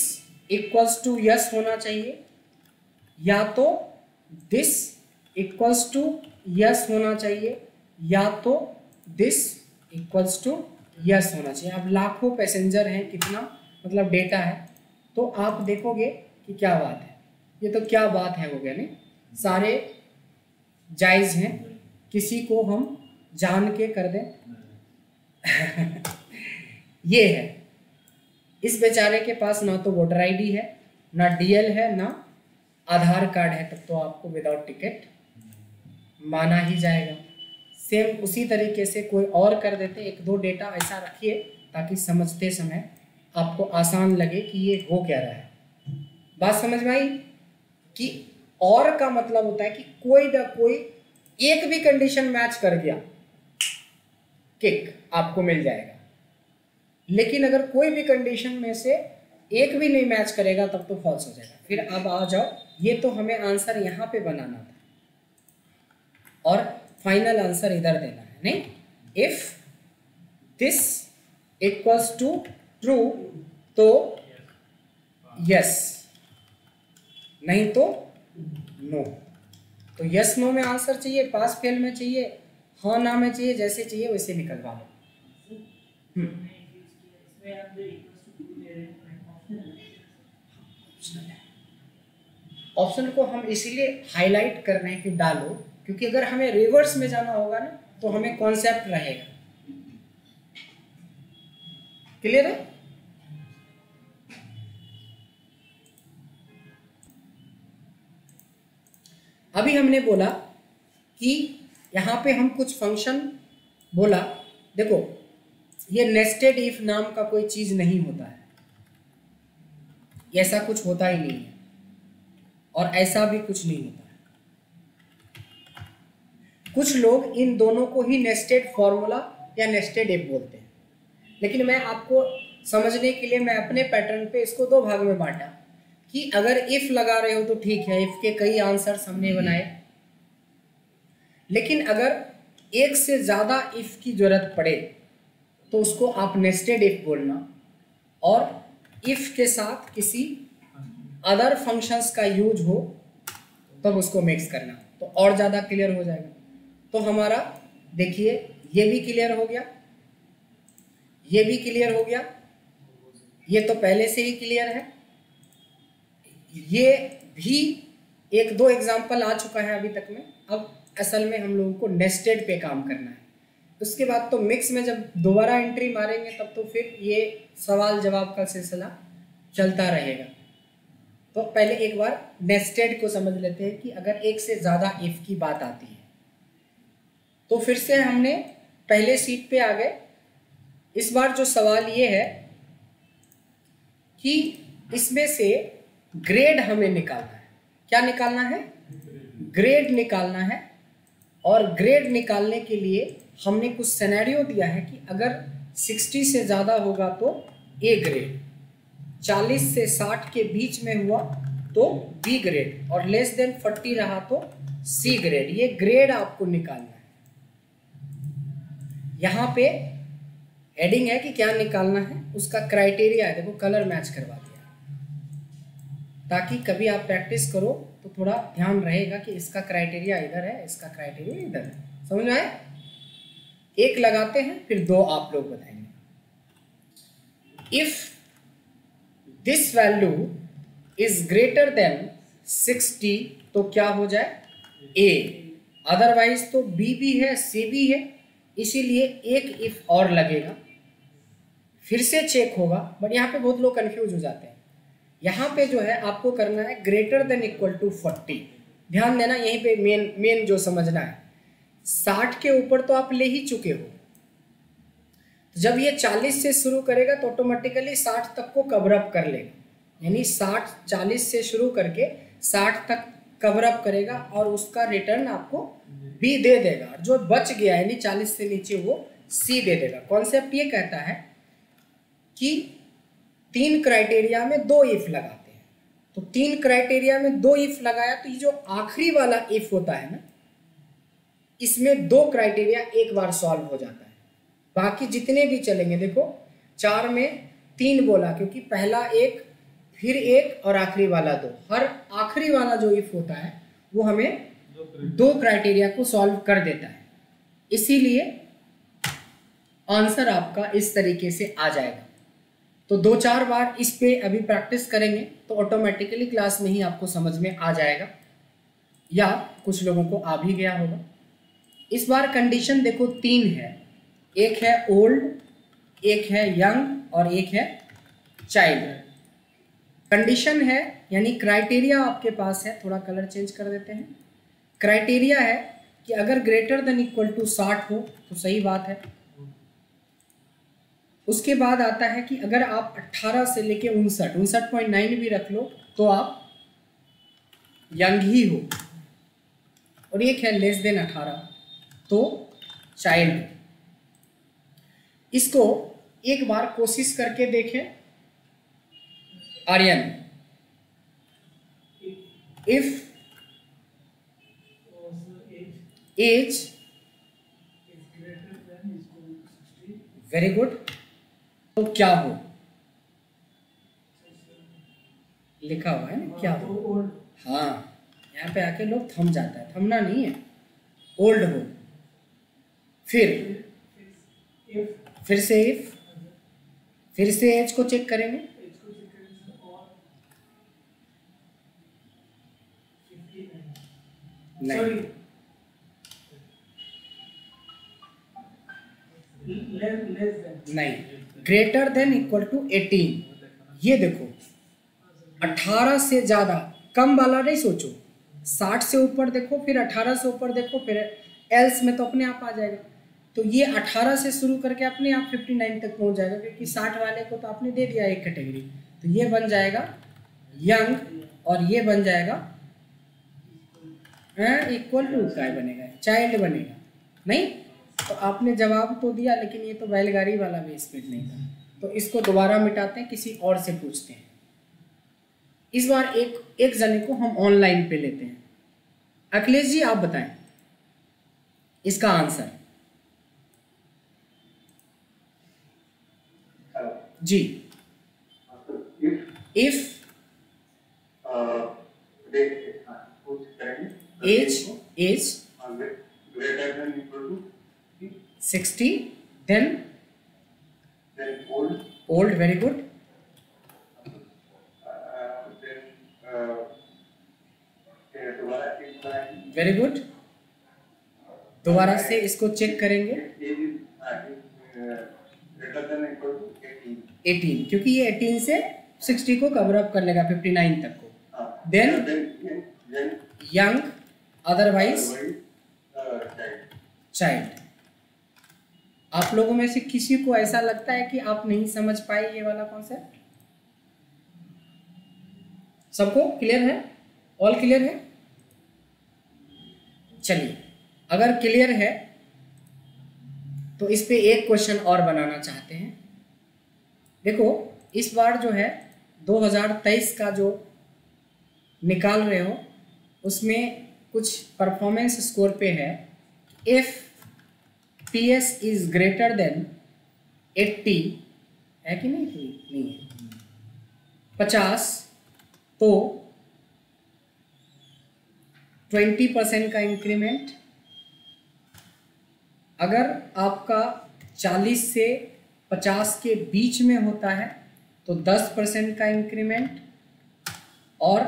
इक्वल्स टू यस होना चाहिए, या तो दिस इक्वल्स टू यस होना चाहिए, या तो दिस इक्वल्स टू यस होना चाहिए। अब लाखों पैसेंजर हैं, कितना मतलब डेटा है, तो आप देखोगे कि क्या बात है, ये तो क्या बात है हो गया। नहीं, सारे जायज़ हैं, किसी को हम जान के कर दें ये है, इस बेचारे के पास ना तो वोटर आईडी है, ना डीएल है, ना आधार कार्ड है, तब तो आपको विदाउट टिकट माना ही जाएगा। सेम उसी तरीके से कोई और कर देते, 1-2 डेटा ऐसा रखिए ताकि समझते समय आपको आसान लगे कि ये हो क्या रहा है। बात समझ में आई? कि और का मतलब होता है कि कोई ना कोई एक भी कंडीशन मैच कर गया, किक आपको मिल जाएगा। लेकिन अगर कोई भी कंडीशन में से एक भी नहीं मैच करेगा तब तो फॉल्स हो जाएगा। फिर अब आ जाओ, ये तो हमें आंसर यहाँ पे बनाना था और फाइनल आंसर इधर देना है। नहीं, if this equals to true तो यस, नहीं तो नो। तो यस नो में आंसर चाहिए, पास फेल में चाहिए, हाँ ना में चाहिए, जैसे चाहिए वैसे निकलवा लो। ऑप्शन को हम इसीलिए हाईलाइट कर रहे हैं कि डालो, क्योंकि अगर हमें रिवर्स में जाना होगा ना तो हमें कॉन्सेप्ट रहेगा। क्लियर है? अभी हमने बोला कि यहाँ पे हम कुछ फंक्शन बोला, देखो ये नेस्टेड इफ नाम का कोई चीज नहीं होता है, ऐसा कुछ होता ही नहीं है और ऐसा भी कुछ नहीं होता है। कुछ लोग इन दोनों को ही नेस्टेड फॉर्मूला या नेस्टेड इफ बोलते हैं, लेकिन मैं आपको समझने के लिए मैं अपने पैटर्न पे इसको दो भाग में बांटा कि अगर इफ लगा रहे हो तो ठीक है, इफ के कई आंसर्स हमने बनाए, लेकिन अगर एक से ज्यादा इफ की जरूरत पड़े तो उसको आप नेस्टेड इफ बोलना, और इफ के साथ किसी अदर फंक्शंस का यूज हो तब उसको मिक्स करना, तो और ज़्यादा क्लियर हो जाएगा। तो हमारा देखिए ये भी क्लियर हो गया, ये भी क्लियर हो गया, ये तो पहले से ही क्लियर है, ये भी एक दो एग्जाम्पल आ चुका है अभी तक में। अब असल में हम लोगों को नेस्टेड पे काम करना है। उसके बाद तो मिक्स में जब दोबारा एंट्री मारेंगे तब तो फिर ये सवाल जवाब का सिलसिला चलता रहेगा। तो पहले एक बार नेस्टेड को समझ लेते हैं कि अगर एक से ज़्यादा इफ की बात आती है तो फिर से हमने पहले सीट पे आ गए। इस बार जो सवाल ये है कि इसमें से ग्रेड हमें निकालना है। क्या निकालना है? ग्रेड निकालना है। और ग्रेड निकालने के लिए हमने कुछ सिनेरियो दिया है कि अगर 60 से ज़्यादा होगा तो ए ग्रेड, 40 से 60 के बीच में हुआ तो बी ग्रेड, और लेस देन 40 रहा तो सी ग्रेड। ये ग्रेड आपको निकालना है। यहाँ पे हेडिंग है कि क्या निकालना है, उसका क्राइटेरिया है, देखो कलर मैच करवा दिया, ताकि कभी आप प्रैक्टिस करो तो थोड़ा ध्यान रहेगा कि इसका क्राइटेरिया इधर है, इसका क्राइटेरिया इधर है। समझ में आए? एक लगाते हैं फिर दो आप लोग बताएंगे। If this value is greater then 60 तो क्या हो जाए? ए, अदरवाइज तो बी भी है, सी भी है, इसीलिए एक इफ और लगेगा, फिर से चेक होगा। बट यहाँ पे बहुत लोग कंफ्यूज हो जाते हैं। यहाँ पे जो है आपको करना है ग्रेटर देन इक्वल टू 40। ध्यान देना, यहीं पे मेन जो समझना है, 60 के ऊपर तो आप ले ही चुके हो, जब ये 40 से शुरू करेगा तो ऑटोमेटिकली 60 तक को कवर अप कर लेगा। यानी 40 से शुरू करके 60 तक कवर अप करेगा और उसका रिटर्न आपको बी दे देगा। जो बच गया यानी 40 से नीचे वो सी दे देगा। कॉन्सेप्ट ये कहता है कि 3 क्राइटेरिया में 2 इफ लगाते हैं, तो 3 क्राइटेरिया में 2 इफ लगाया तो ये जो आखिरी वाला इफ होता है ना, इसमें 2 क्राइटेरिया एक बार सॉल्व हो जाता है। बाकी जितने भी चलेंगे, देखो 4 में 3 बोला क्योंकि पहला एक, फिर एक और आखिरी वाला 2। हर आखिरी वाला जो इफ होता है वो हमें 2 क्राइटेरिया को सॉल्व कर देता है, इसीलिए आंसर आपका इस तरीके से आ जाएगा। तो 2-4 बार इस पे अभी प्रैक्टिस करेंगे तो ऑटोमेटिकली क्लास में ही आपको समझ में आ जाएगा, या कुछ लोगों को आ भी गया होगा। इस बार कंडीशन देखो 3 है, एक है ओल्ड, एक है यंग और एक है चाइल्ड। कंडीशन है यानी क्राइटेरिया आपके पास है, थोड़ा कलर चेंज कर देते हैं। क्राइटेरिया है कि अगर ग्रेटर देन इक्वल टू 60 हो तो सही बात है। उसके बाद आता है कि अगर आप 18 से लेके 59.9 भी रख लो तो आप यंग ही हो, और एक है लेस देन 18 तो चाइल्ड। इसको एक बार कोशिश करके देखें Aryan. If age very good, तो क्या हो, लिखा हुआ है ना क्या हो। हाँ, यहाँ पे आके लोग थम जाता है, थमना नहीं है, ओल्ड हो। फिर से इफ, फिर से एज को चेक करेंगे। नहीं, नहीं, ग्रेटर देन इक्वल टू 18। ये देखो 18 से ज्यादा, कम वाला नहीं सोचो, 60 से ऊपर देखो, फिर 18 से ऊपर देखो, फिर एल्स में तो अपने आप आ जाएगा। तो ये 18 से शुरू करके अपने आप 59 तक पहुंच जाएगा, क्योंकि 60 वाले को तो आपने दे दिया एक कैटेगरी। तो ये बन जाएगा यंग, और ये बन जाएगा इक्वल टू क्या बनेगा, चाइल्ड बनेगा। नहीं, तो आपने जवाब तो दिया, लेकिन ये तो बैलगाड़ी वाला भी स्पीड नहीं था। तो इसको दोबारा मिटाते हैं, किसी और से पूछते हैं। इस बार एक जने को हम ऑनलाइन पे लेते हैं। अखिलेश जी आप बताएं इसका आंसर। जी, if age greater than equal to 60, then old, very good, very good. दोबारा से इसको चेक करेंगे। 18, क्योंकि ये 18 से 60 को कवर अप कर लेगा 59 तक को। Then young, otherwise child. आप लोगों में से किसी को ऐसा लगता है कि आप नहीं समझ पाए ये वाला कॉन्सेप्ट? सबको क्लियर है? ऑल क्लियर है? चलिए, अगर क्लियर है तो इस पे एक क्वेश्चन और बनाना चाहते हैं। देखो, इस बार जो है 2023 का जो निकाल रहे हो उसमें कुछ परफॉर्मेंस स्कोर पे है। If PS is greater then 80, है कि नहीं? नहीं है, 50, तो 20% का इंक्रीमेंट। अगर आपका 40 से 50 के बीच में होता है तो 10% का इंक्रीमेंट, और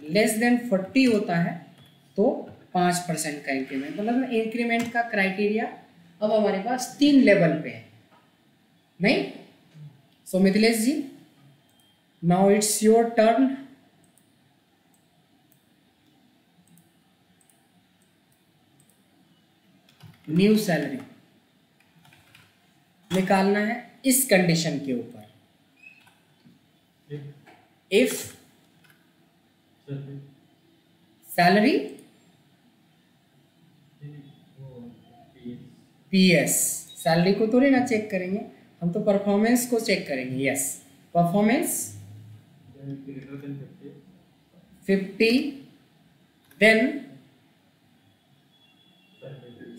लेस देन 40 होता है तो 5% का इंक्रीमेंट। मतलब इंक्रीमेंट का क्राइटेरिया अब हमारे पास 3 लेवल पे है, नहीं? So Mithilesh ji, now it's your turn. New salary निकालना है इस कंडीशन के ऊपर। इफ सैलरी PS, सैलरी को थोड़ी ना चेक करेंगे हम, तो परफॉर्मेंस को चेक करेंगे। यस, परफॉर्मेंस 50, देन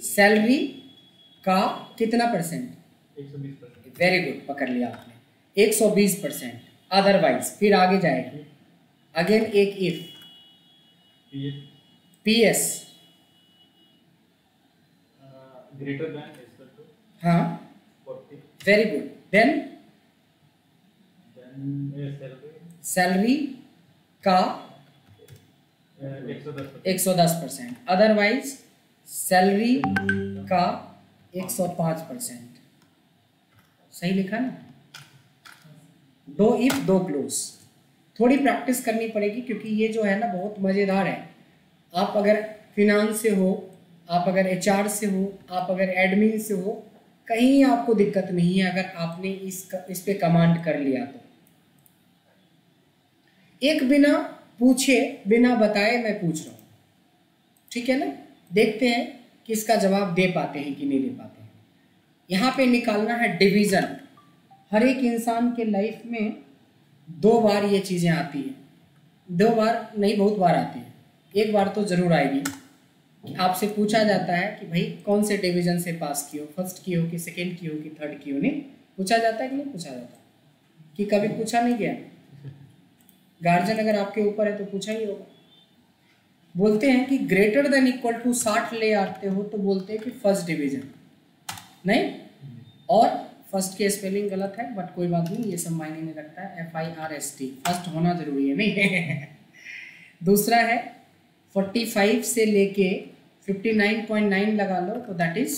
सैलरी का कितना परसेंट? 120%। वेरी गुड, पकड़ लिया आपने, 120%। अदरवाइज फिर आगे जाएगी, अगेन एक if PS greater than equal to, हाँ, 40, वेरी गुड, देन सैलरी का 110%। अदरवाइज सैलरी का 105%। सही लिखा ना? 2 इफ 2 क्लोज। थोड़ी प्रैक्टिस करनी पड़ेगी, क्योंकि ये जो है ना बहुत मज़ेदार है। आप अगर फिनांस से हो, आप अगर HR से हो, आप अगर एडमिन से हो, कहीं आपको दिक्कत नहीं है अगर आपने इस पे कमांड कर लिया तो। एक बिना पूछे बिना बताए मैं पूछ रहा हूँ, ठीक है ना? देखते हैं कि इसका जवाब दे पाते हैं कि नहीं दे पाते हैं। यहाँ पे निकालना है डिवीज़न। हर एक इंसान के लाइफ में 2 बार ये चीज़ें आती हैं, 2 बार नहीं, बहुत बार आती है। एक बार तो ज़रूर आएगी कि आपसे पूछा जाता है कि भाई कौन से डिवीज़न से पास की हो, फर्स्ट की हो कि सेकंड की हो कि थर्ड की हो। नहीं पूछा जाता है कि नहीं पूछा जाता, कि कभी पूछा नहीं गया? गार्जियन अगर आपके ऊपर है तो पूछा ही होगा। बोलते हैं कि ग्रेटर देन इक्वल टू 60 ले आते हो तो बोलते हैं कि फर्स्ट डिवीज़न, नहीं, और फर्स्ट की स्पेलिंग गलत है बट कोई बात नहीं, ये सब मायने नहीं रखता है, FIRST, फर्स्ट होना जरूरी है, नहीं। दूसरा है 45 से लेके 59.9 लगा लो तो दैट इज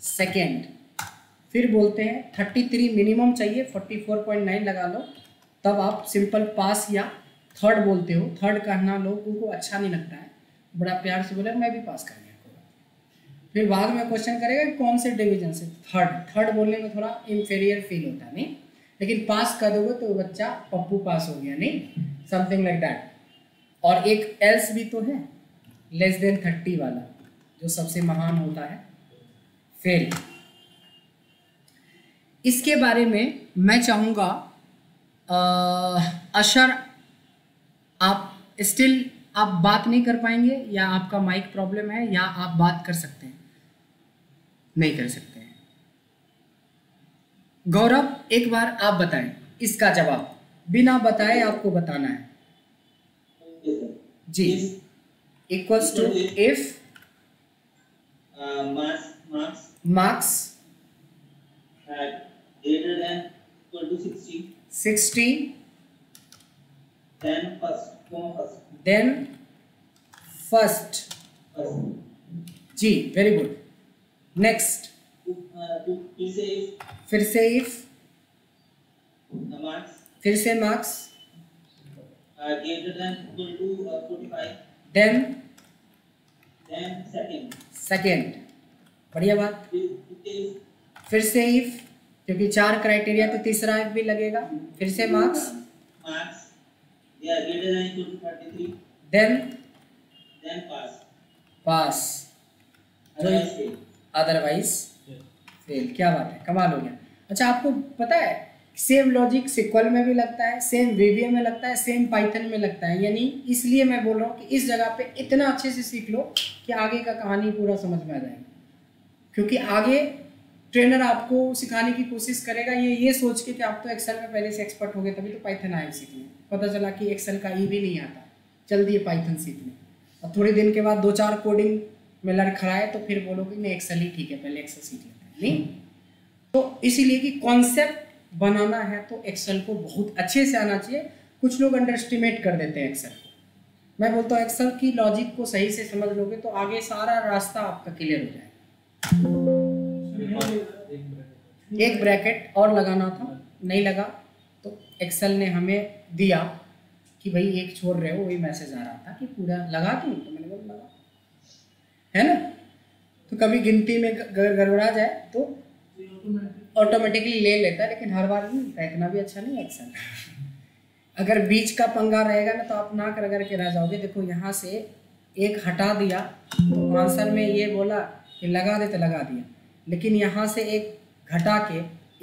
सेकेंड। फिर बोलते हैं 33 मिनिमम चाहिए, 44.9 लगा लो तब आप सिंपल पास या थर्ड बोलते हो। थर्ड कहना लोगों को अच्छा नहीं लगता है, बड़ा प्यार से बोले मैं भी पास कर गया। फिर बाद में क्वेश्चन करेगा कि कौन से डिवीजन से, थर्ड बोलने में थोड़ा इंफीरियर फील होता है, नहीं, लेकिन पास कर दोगे तो बच्चा पप्पू पास हो गया, नहीं, समथिंग लाइक दैट। और एक एल्स भी तो है, लेस देन 30 वाला जो सबसे महान होता है, फेल। इसके बारे में मैं चाहूँगा अशर, आप स्टिल आप बात नहीं कर पाएंगे या आपका माइक प्रॉब्लम है या आप बात कर सकते हैं? नहीं कर सकते हैं। गौरव एक बार आप बताएं इसका जवाब, बिना बताए आपको बताना है जी। Equals to if marks greater than equal to 60 then first जी, वेरी गुड। नेक्स्ट फिर से इफ, फिर से marks greater than equal to 45 then second बढ़िया बात। फिर से इफ, क्योंकि 4 क्राइटेरिया तो तीसरा इफ भी लगेगा। फिर से marks greater than equal to 33 then pass otherwise fail. क्या बात है, कमाल हो गया। अच्छा, आपको पता है सेम लॉजिक सिक्वल में भी लगता है, सेम VBA में लगता है, सेम पाइथन में लगता है। यानी इसलिए मैं बोल रहा हूँ कि इस जगह पे इतना अच्छे से सीख लो कि आगे का कहानी पूरा समझ में आ जाएगा, क्योंकि आगे ट्रेनर आपको सिखाने की कोशिश करेगा ये सोच के कि आप तो एक्सेल में पहले से एक्सपर्ट हो गए तभी तो पाइथन आए सीखने। पता चला कि एक्सेल का भी नहीं आता, चल दिए पाइथन सीखने, और थोड़े दिन के बाद 2-4 कोडिंग में लड़खड़ाए तो फिर बोलोगे नहीं एक्सेल ही ठीक है, पहले एक्सेल सीख लेते हैं। नहीं, तो इसीलिए कि कॉन्सेप्ट बनाना है तो एक्सेल को बहुत अच्छे से आना चाहिए। कुछ लोग अंडर एस्टिमेट कर देते हैं एक्सेल को। मैं बोलता हूँ एक्सेल की लॉजिक को सही से समझ लोगे तो आगे सारा रास्ता आपका क्लियर हो जाएगा। एक ब्रैकेट और लगाना था, नहीं लगा तो एक्सेल ने हमें दिया कि भाई एक छोड़ रहे हो, वही मैसेज आ रहा था कि पूरा लगा दूं, तो मैंने बोला लगा, है ना। तो कभी गिनती में गड़बड़ा जाए तो ऑटोमेटिकली ले लेता है, लेकिन हर बार नहीं मिलता, इतना भी अच्छा नहीं है एक्सेल। अगर बीच का पंगा रहेगा ना तो आप नाक रगड़ के रह जाओगे। देखो यहाँ से एक हटा दिया तो आंसर में ये बोला कि लगा दे तो लगा दिया, लेकिन यहाँ से एक घटा के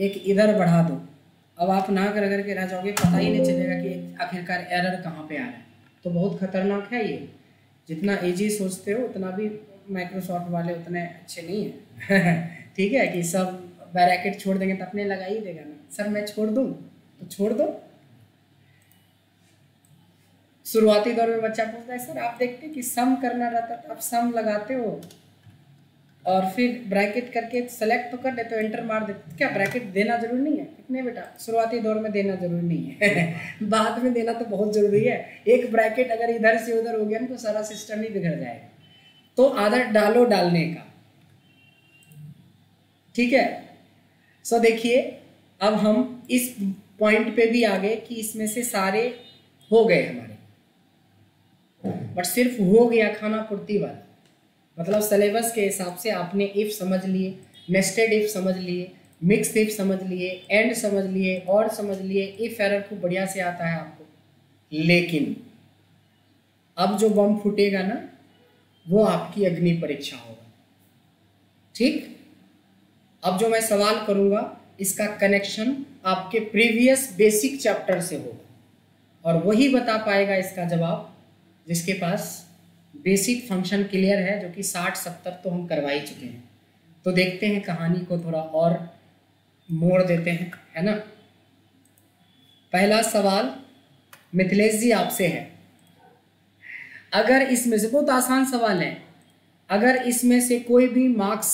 एक इधर बढ़ा दो, अब आप नाक रगड़ के रह जाओगे, पता ही नहीं चलेगा कि आखिरकार एरर कहाँ पे आ रहा है। तो बहुत खतरनाक है ये। जितना इजी सोचते हो उतना भी माइक्रोसॉफ्ट वाले उतने अच्छे नहीं हैं। ठीक है कि सब ब्रैकेट छोड़ देंगे तो अपने लगा ही देगा ना। सर मैं छोड़ दूँ तो छोड़ दो। शुरुआती दौर में बच्चा पूछता है सर आप देखते कि सम करना रहता था, आप सम लगाते हो और फिर ब्रैकेट करके सेलेक्ट तो कर देते हो, एंटर मार देते हो, क्या ब्रैकेट देना जरूरी नहीं है? कितने बेटा, शुरुआती दौर में देना जरूरी नहीं है। बाद में देना तो बहुत जरूरी है। एक ब्रैकेट अगर इधर से उधर हो गया ना तो सारा सिस्टम ही बिगड़ जाएगा। तो आदत डालो डालने का, ठीक है। सो देखिए अब हम इस पॉइंट पे भी आ गए कि इसमें से सारे हो गए हमारे, बट सिर्फ हो गया खाना पूर्ति वाला, मतलब सिलेबस के हिसाब से आपने इफ समझ लिए, नेस्टेड इफ समझ लिए, मिक्स इफ समझ लिए, एंड समझ लिए, और समझ लिए। इफ एरर खूब बढ़िया से आता है आपको, लेकिन अब जो बम फूटेगा ना वो आपकी अग्नि परीक्षा होगा। ठीक, अब जो मैं सवाल करूंगा इसका कनेक्शन आपके प्रीवियस बेसिक चैप्टर से होगा और वही बता पाएगा इसका जवाब जिसके पास बेसिक फंक्शन क्लियर है, जो कि 60-70 तो हम करवा ही चुके हैं। तो देखते हैं कहानी को थोड़ा और मोड़ देते हैं, है ना। पहला सवाल मिथिलेश जी आपसे है। अगर इसमें से, बहुत आसान सवाल है, अगर इसमें से कोई भी मार्क्स,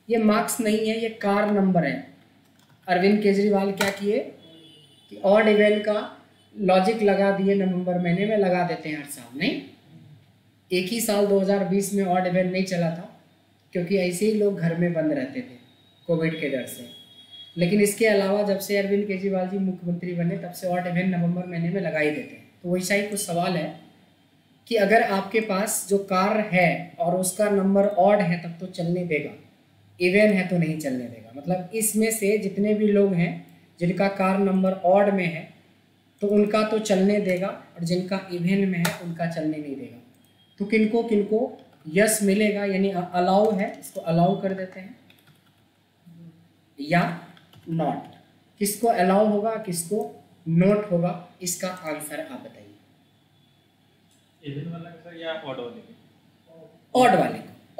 ये मार्क्स नहीं है, ये कार नंबर है। अरविंद केजरीवाल क्या किए कि ऑड इवन का लॉजिक लगा दिए, नवंबर महीने में लगा देते हैं हर साल। नहीं, एक ही साल 2020 में ऑड इवन नहीं चला था क्योंकि ऐसे ही लोग घर में बंद रहते थे कोविड के डर से। लेकिन इसके अलावा जब से अरविंद केजरीवाल जी मुख्यमंत्री बने तब से ऑड इवन नवंबर महीने में लगा ही देते हैं। तो वैसा ही कुछ सवाल है कि अगर आपके पास जो कार है और उसका नंबर ऑड है तब तो चलने देगा, इवन है तो नहीं चलने देगा। मतलब इसमें से जितने भी लोग हैं जिनका कार नंबर ऑड में है तो उनका तो चलने देगा और जिनका इवन में है उनका चलने नहीं देगा। तो किनको किनको यस मिलेगा, यानी अलाउ है, इसको अलाउ कर देते हैं, या नॉट, किसको अलाउ होगा किसको नोट होगा, इसका आंसर आप बताइए। इवन वाला का या ऑड वाले का?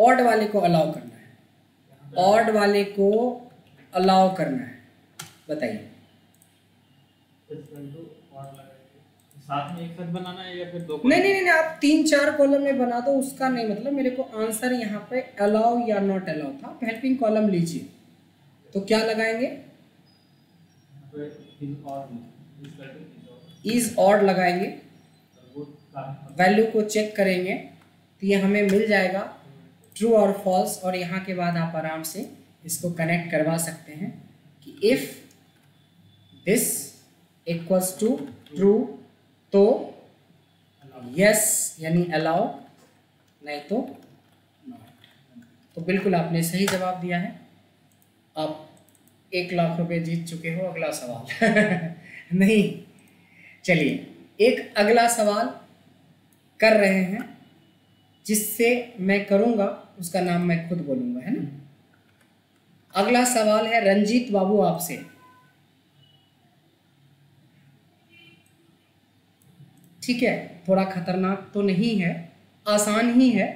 ऑड वाले को अलाउ करना है, ऑड वाले को अलाउ करना है, बताइए। साथ में एक साथ बनाना है या फिर दो? नहीं, आप 3-4 कॉलम में बना दो, उसका नहीं मतलब। मेरे को आंसर यहाँ पे अलाउ या नॉट अलाउ था। आप हेल्पिंग कॉलम लीजिए तो क्या लगाएंगे, इज ऑड लगाएंगे, वैल्यू को चेक करेंगे तो ये हमें मिल जाएगा ट्रू और फॉल्स। और यहाँ के बाद आप आराम से इसको कनेक्ट करवा सकते हैं कि if this equals to true तो यस यानी अलाउ, नहीं तो नॉट। तो बिल्कुल आपने सही जवाब दिया है। आप 1 लाख रुपए जीत चुके हो। अगला सवाल नहीं, चलिए एक अगला सवाल कर रहे हैं जिससे मैं करूंगा उसका नाम मैं खुद बोलूंगा, है ना। अगला सवाल है रंजीत बाबू आपसे। ठीक है, थोड़ा खतरनाक तो नहीं है, आसान ही है,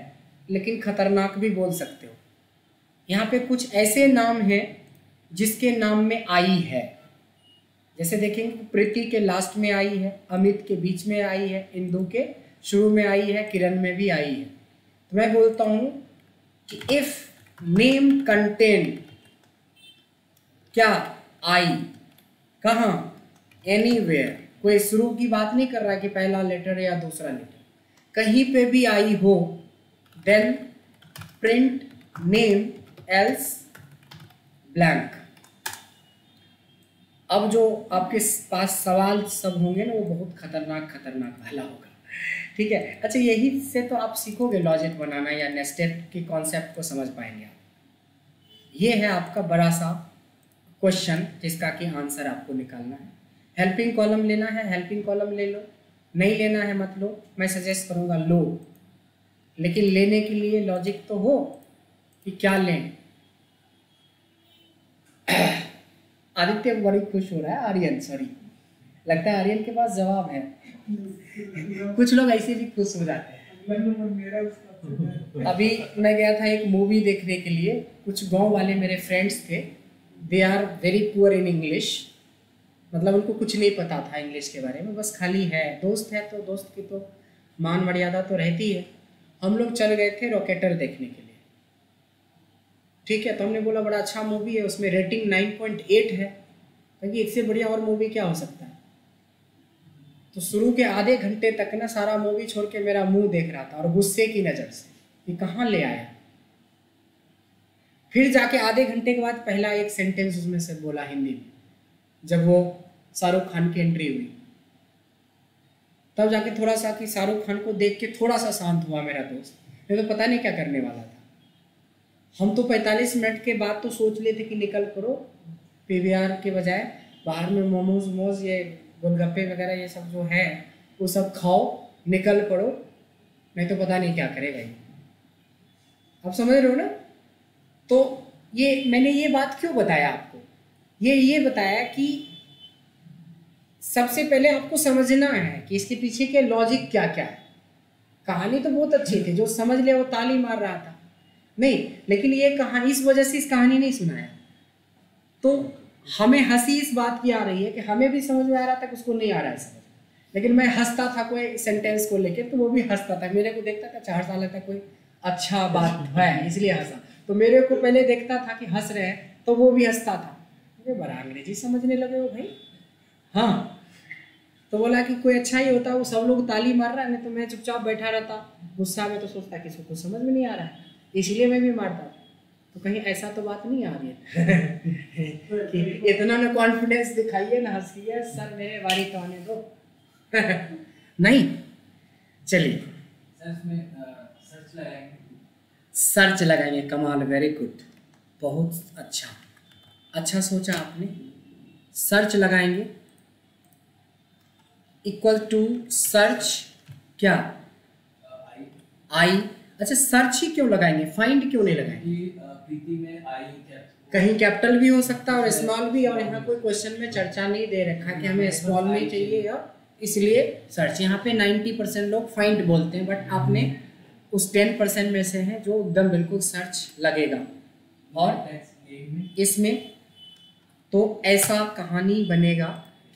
लेकिन खतरनाक भी बोल सकते हो। यहाँ पे कुछ ऐसे नाम हैं जिसके नाम में आई है, जैसे देखेंगे प्रीति के लास्ट में आई है, अमित के बीच में आई है, इंदु के शुरू में आई है, किरण में भी आई है। तो मैं बोलता हूँ कि इफ नेम कंटेन क्या आई, कहाँ, एनीवेयर, कोई शुरू की बात नहीं कर रहा है कि पहला लेटर या दूसरा लेटर, कहीं पे भी आई हो, then print name else blank. अब जो आपके पास सवाल सब होंगे ना वो बहुत खतरनाक वाला होगा, ठीक है। अच्छा, यही से तो आप सीखोगे लॉजिक बनाना या नेस्टेड के कॉन्सेप्ट को समझ पाएंगे आप। ये है आपका बड़ा सा क्वेश्चन जिसका कि आंसर आपको निकालना है। हेल्पिंग कॉलम लेना है, हेल्पिंग कॉलम ले लो, नहीं लेना है मत लो, मैं सजेस्ट करूँगा लो, लेकिन लेने के लिए लॉजिक तो हो कि क्या लें। आदित्य बड़ी खुश हो रहा है, आर्यन सॉरी, लगता है आर्यन के पास जवाब है। कुछ लोग ऐसे भी खुश हो जाते हैं। अभी मैं गया था एक मूवी देखने के लिए, कुछ गांव वाले मेरे फ्रेंड्स थे, they are very poor in English, मतलब उनको कुछ नहीं पता था इंग्लिश के बारे में, बस खाली है दोस्त है तो दोस्त की तो मान मर्यादा तो रहती है। हम लोग चल गए थे रॉकेटर देखने के लिए, ठीक है। तो हमने बोला बड़ा अच्छा मूवी है, उसमें रेटिंग 9.8 है, क्योंकि इससे बढ़िया और मूवी क्या हो सकता है। तो शुरू के आधे घंटे तक ना सारा मूवी छोड़ के मेरा मुंह देख रहा था और गुस्से की नज़र से कि कहाँ ले आया। फिर जाके आधे घंटे के बाद पहला एक सेंटेंस उसमें से बोला हिंदी में, जब वो शाहरुख खान की एंट्री हुई, तब जाके थोड़ा सा कि शाहरुख खान को देख के थोड़ा सा शांत हुआ मेरा दोस्त, नहीं तो पता नहीं क्या करने वाला था। हम तो 45 मिनट के बाद तो सोच लेते कि निकल करो पीवीआर के बजाय बाहर में मोमोज ये गोलगप्पे वगैरह ये सब जो है वो सब खाओ, निकल पड़ो, नहीं तो पता नहीं क्या करेगा ये। आप समझ रहे हो ना। तो ये मैंने ये बात क्यों बताया आपको, ये बताया कि सबसे पहले आपको समझना है कि इसके पीछे के लॉजिक क्या क्या है। कहानी तो बहुत अच्छी थी, जो समझ लिया वो ताली मार रहा था, नहीं, लेकिन ये कहानी इस वजह से इस कहानी नहीं सुनाया तो हमें हंसी इस बात की आ रही है कि हमें भी समझ में आ रहा था कि उसको नहीं आ रहा है समझ, लेकिन मैं हंसता था कोई सेंटेंस को लेकर तो वो भी हंसता था, मेरे को देखता था 4 साल लगता कोई अच्छा बात है इसलिए हंसा, तो मेरे को पहले देखता था कि हंस रहे हैं तो वो भी हंसता था, मुझे बड़ा अंग्रेजी समझने लगे हो भाई। हाँ, तो बोला कि कोई अच्छा ही होता, वो सब लोग ताली मार रहा है, नहीं तो मैं चुपचाप बैठा रहता गुस्सा में, तो सोचता कि इसको कुछ समझ में नहीं आ रहा है इसलिए मैं भी मारता। तो कहीं ऐसा तो बात नहीं आ रही है कि इतना ना कॉन्फिडेंस दिखाइए ना हंसिए, सर मेरे बारी तो आने दो नहीं, चलिए सर्च लगाएंगे। कमाल, वेरी गुड, बहुत अच्छा सोचा आपने। सर्च लगाएंगे इक्वल टू सर्च क्या आई। अच्छा, सर्च ही क्यों लगाएंगे, फाइंड क्यों नहीं लगाएंगे? प्रीति में आई कहीं कैपिटल भी हो सकता है और स्मॉल भी, और यहाँ कोई क्वेश्चन में चर्चा नहीं दे रखा कि हमें स्मॉल में चाहिए, और इसलिए सर्च। यहाँ पे 90% लोग फाइंड बोलते हैं, बट आपने उस 10% में से है जो एकदम बिल्कुल सर्च लगेगा। और इसमें तो ऐसा कहानी बनेगा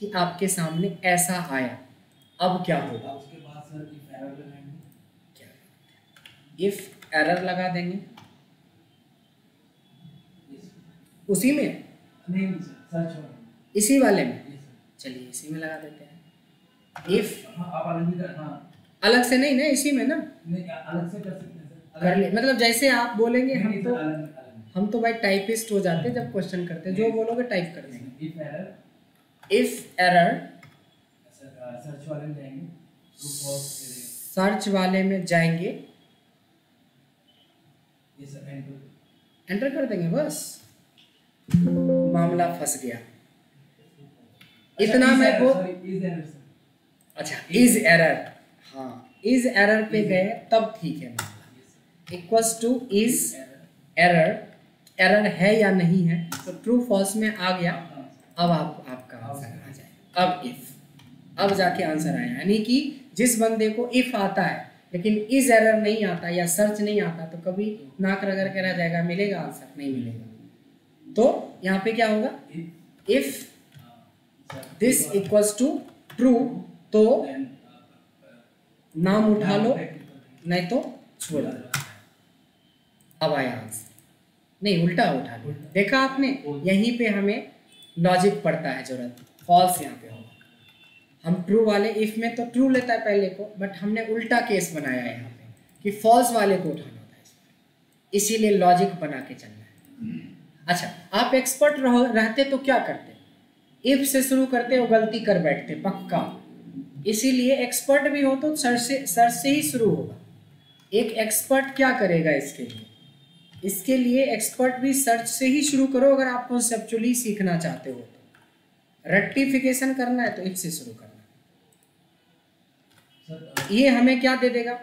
कि आपके सामने ऐसा आया, अब क्या होगा? उसके बाद सर इफ एरर लगाएंगे, इफ एरर लगा देंगे उसी में, नहीं सर्च वाला, इसी वाले में, चलिए इसी में लगा देते हैं। इफ आप अलग अलग से नहीं ना, इसी में ना, नहीं अलग से कर सकते हैं सर, कर ले, मतलब जैसे आप बोलेंगे नहीं, हम तो भाई टाइपिस्ट हो जाते हैं जब क्वेश्चन करते हैं, जो बोलोगे टाइप कर देंगे। इफ एरर सर्च वाले में जाएंगे, सर्च वाले में जाएंगे, ये सर एंटर कर देंगे, बस मामला फंस गया। इतना मैं को अच्छा इज एरर, हाँ इज एरर पे गए तब ठीक है मामला। Equals two is error, error है या नहीं है, तो ट्रू फॉल्स में आ गया। अब आपका आंसर आ जाए। अब इफ, अब जाके आंसर आया, यानी कि जिस बंदे को इफ आता है लेकिन इज एरर नहीं आता या सर्च नहीं आता, तो कभी नाक रगड़ के रह जाएगा, मिलेगा आंसर? नहीं मिलेगा। तो यहाँ पे क्या होगा, if this equals to true, तो नाम उठा लो नहीं तो छोड़ दो। अब आया आंसर, नहीं उल्टा उठा लो। देखा आपने, यहीं पे हमें लॉजिक पड़ता है जरूरत। फॉल्स यहाँ पे होगा, हम ट्रू वाले इफ में तो ट्रू लेता है पहले को, बट हमने उल्टा केस बनाया है यहाँ पे कि फॉल्स वाले को उठाना होता है, इसीलिए लॉजिक बना के चलना है। अच्छा, आप एक्सपर्ट रहते तो क्या करते? इफ से शुरू करते हो, गलती कर बैठते पक्का। इसीलिए एक्सपर्ट भी हो तो सर से ही शुरू होगा। एक एक्सपर्ट क्या करेगा इसके लिए एक्सपर्ट भी सर्च से ही शुरू करो, अगर आप कॉन्सेप्चुअली सीखना चाहते हो तो। रेक्टिफिकेशन करना है तो इफ से शुरू करना। ये हमें क्या दे देगा?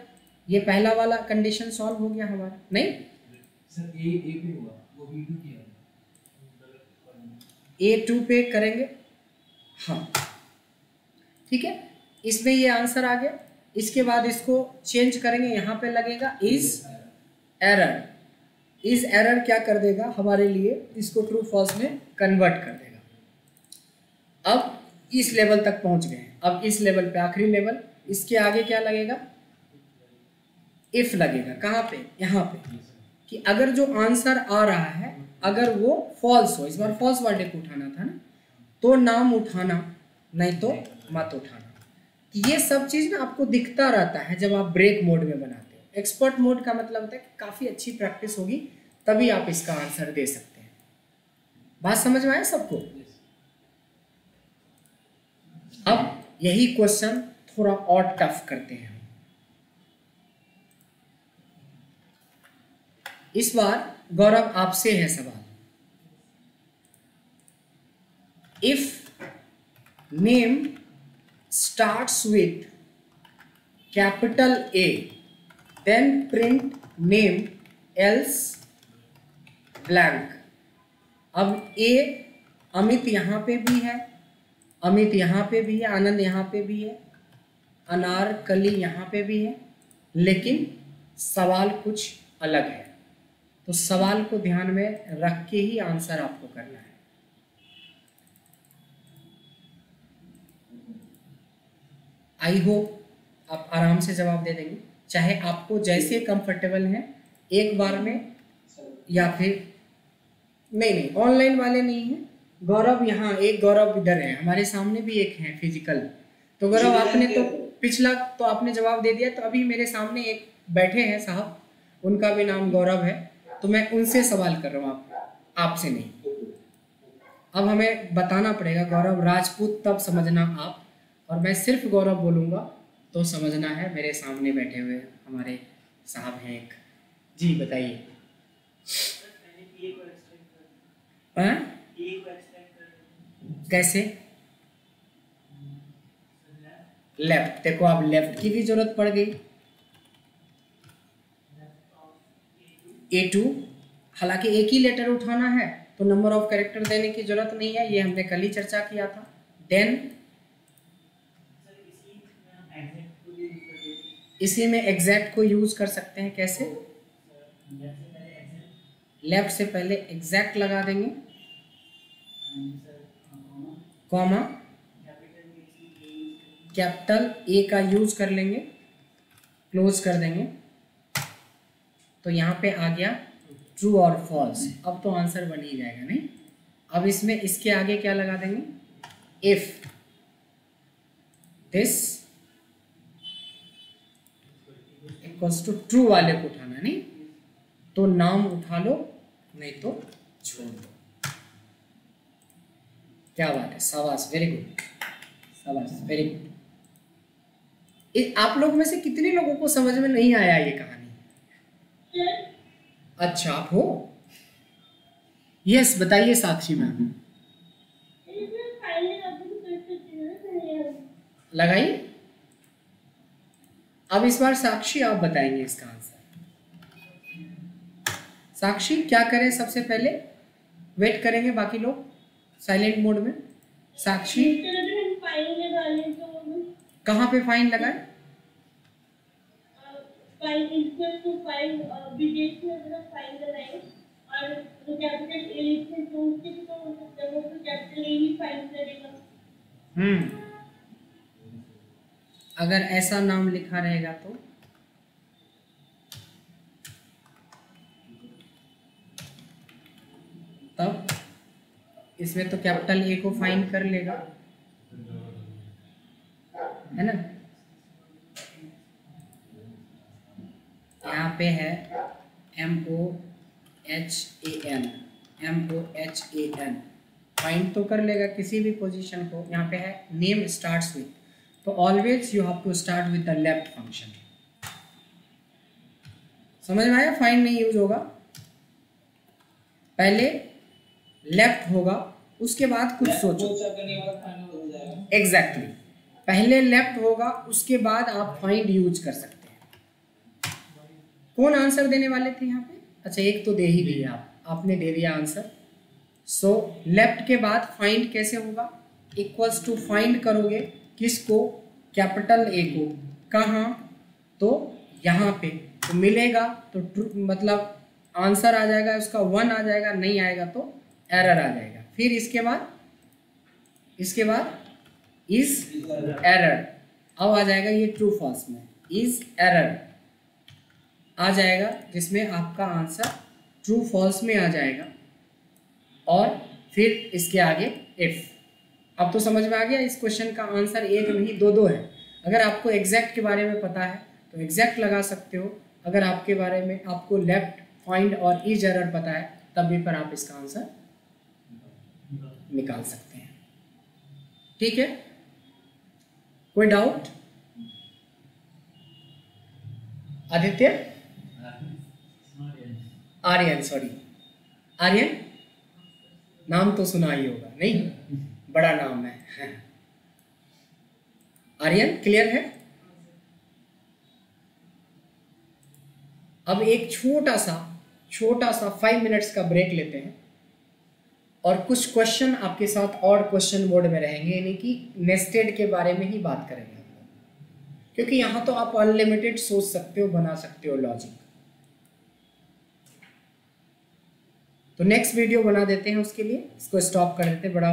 ये पहला वाला कंडीशन सॉल्व हो गया हमारा। नहीं सर ए पे हुआ, वो B2 किया, A2 पे करेंगे, हाँ ठीक है, इसमें ये आंसर आ गया। इसके बाद इसको चेंज करेंगे, यहाँ पे लगेगा इज एरर। इज एरर क्या कर देगा हमारे लिए, इसको ट्रू फॉल्स में कन्वर्ट कर देगा। अब इस लेवल तक पहुंच गए। अब इस लेवल पे आखिरी लेवल, इसके आगे क्या लगेगा? इफ लगेगा। कहाँ पे? यहाँ पे, कि अगर जो आंसर आ रहा है अगर वो फॉल्स हो, इस बार फॉल्स वाले को उठाना था ना, तो नाम उठाना, नहीं तो मत उठाना। ये सब चीज ना आपको दिखता रहता है जब आप ब्रेक मोड में बनाते हो। एक्सपर्ट मोड का मतलब होता है कि काफी अच्छी प्रैक्टिस होगी तभी आप इसका आंसर दे सकते हैं। बात समझ में आया सबको? अब यही क्वेश्चन थोड़ा और टफ करते हैं। इस बार गौरव आपसे है सवाल। If name starts with capital A, then print name else blank. अब A अमित यहाँ पे भी है, अमित यहाँ पे भी है, आनंद यहाँ पे भी है, अनारकली यहाँ पे भी है, लेकिन सवाल कुछ अलग है। तो सवाल को ध्यान में रख के ही आंसर आपको करना है। आई होप आप आराम से जवाब दे देंगे, चाहे आपको जैसे कंफर्टेबल है एक बार में, या फिर नहीं ऑनलाइन वाले नहीं है। गौरव यहाँ, एक गौरव इधर है, हमारे सामने भी एक है फिजिकल। तो गौरव आपने तो पिछला तो आपने जवाब दे दिया, तो अभी मेरे सामने एक बैठे हैं साहब, उनका भी नाम गौरव है, तो मैं उनसे सवाल कर रहा हूँ, आपसे नहीं। अब हमें बताना पड़ेगा गौरव राजपूत, तब समझना आप, और मैं सिर्फ गौरव बोलूँगा तो समझना है। मेरे सामने बैठे हुए हमारे साहब हैं एक, जी बताइए। कैसे? लेफ्ट, देखो आप लेफ्ट की भी जरूरत पड़ गई, A2, हालांकि एक ही लेटर उठाना है तो नंबर ऑफ कैरेक्टर देने की जरूरत नहीं है, ये हमने कल ही चर्चा किया था। देन इसी में एग्जैक्ट को यूज कर सकते हैं। कैसे? लेफ्ट से पहले एग्जैक्ट लगा देंगे, कॉमा, कैपिटल ए का यूज कर लेंगे, क्लोज कर देंगे, तो यहाँ पे आ गया ट्रू और फॉल्स। अब तो आंसर बन ही जाएगा, नहीं? अब इसमें इसके आगे क्या लगा देंगे? If this equals to true वाले को उठाना, नहीं तो नाम उठा लो, नहीं तो छोड़ दो। क्या बात है, शाबाश, वेरी गुड, शाबाश, वेरी गुड। आप लोग में से कितने लोगों को समझ में नहीं आया ये कहानी? अच्छा, आप हो? यस, बताइए साक्षी मैम। लगाई? अब इस बार साक्षी आप बताएंगे इसका आंसर। साक्षी क्या करें सबसे पहले? वेट करेंगे बाकी लोग साइलेंट मोड में। साक्षी कहाँ पे फाइन लगाए? फाइन इक्वल टू फाइन बीजेस में अपना फाइन लगाए, और जो कैपिटल ए लिखते तो उसके तो जब वो कैपिटल ए ही फाइन करेगा। अगर ऐसा नाम लिखा रहेगा तो तब इसमें तो कैपिटल ए को फाइंड कर लेगा, है ना? यहाँ पे है MOHAN, फाइंड तो कर लेगा किसी भी पोजीशन को। यहाँ पे है नेम स्टार्ट्स विथ, तो always you have to start with the left function. समझ में आया? फाइंड नहीं यूज होगा, पहले लेफ्ट होगा, उसके बाद कुछ सोचो। एग्जैक्टली, पहले लेफ्ट होगा, उसके बाद आप फाइंड यूज कर सकते हैं। कौन आंसर देने वाले थे यहाँ पे? अच्छा, एक तो दे ही दिया आपने दे दिया आंसर। सो लेफ्ट के बाद फाइंड कैसे होगा? इक्वल्स टू फाइंड करोगे किसको? कैपिटल ए को। कहाँ? तो यहाँ पे, तो मिलेगा तो ट्रू, मतलब आंसर आ जाएगा उसका 1 आ जाएगा, नहीं आएगा तो एरर आ जाएगा। फिर इसके बाद इज एरर, अब आ जाएगा ये ट्रू फॉल्स में, इज एरर आ जाएगा, जिसमें आपका आंसर ट्रू फॉल्स में आ जाएगा, और फिर इसके आगे इफ। अब तो समझ में आ गया, इस क्वेश्चन का आंसर एक नहीं दो है। अगर आपको एग्जैक्ट के बारे में पता है तो एग्जैक्ट लगा सकते हो, अगर आपके बारे में आपको लेफ्ट, फाइंड और इज एरर पता है तब भी पर आप इसका आंसर निकाल सकते हैं। ठीक है, कोई डाउट? आदित्य, आर्यन, सॉरी आर्यन, नाम तो सुना ही होगा, नहीं? बड़ा नाम है आर्यन, क्लियर है? अब एक छोटा सा 5 मिनट्स का ब्रेक लेते हैं, और कुछ क्वेश्चन आपके साथ और क्वेश्चन बोर्ड में रहेंगे, यानी कि नेस्टेड के बारे में ही बात करेंगे हम लोग, क्योंकि यहाँ तो आप अनलिमिटेड सोच सकते हो, बना सकते हो लॉजिक। तो नेक्स्ट वीडियो बना देते हैं उसके लिए, इसको स्टॉप कर देते हैं। बड़ा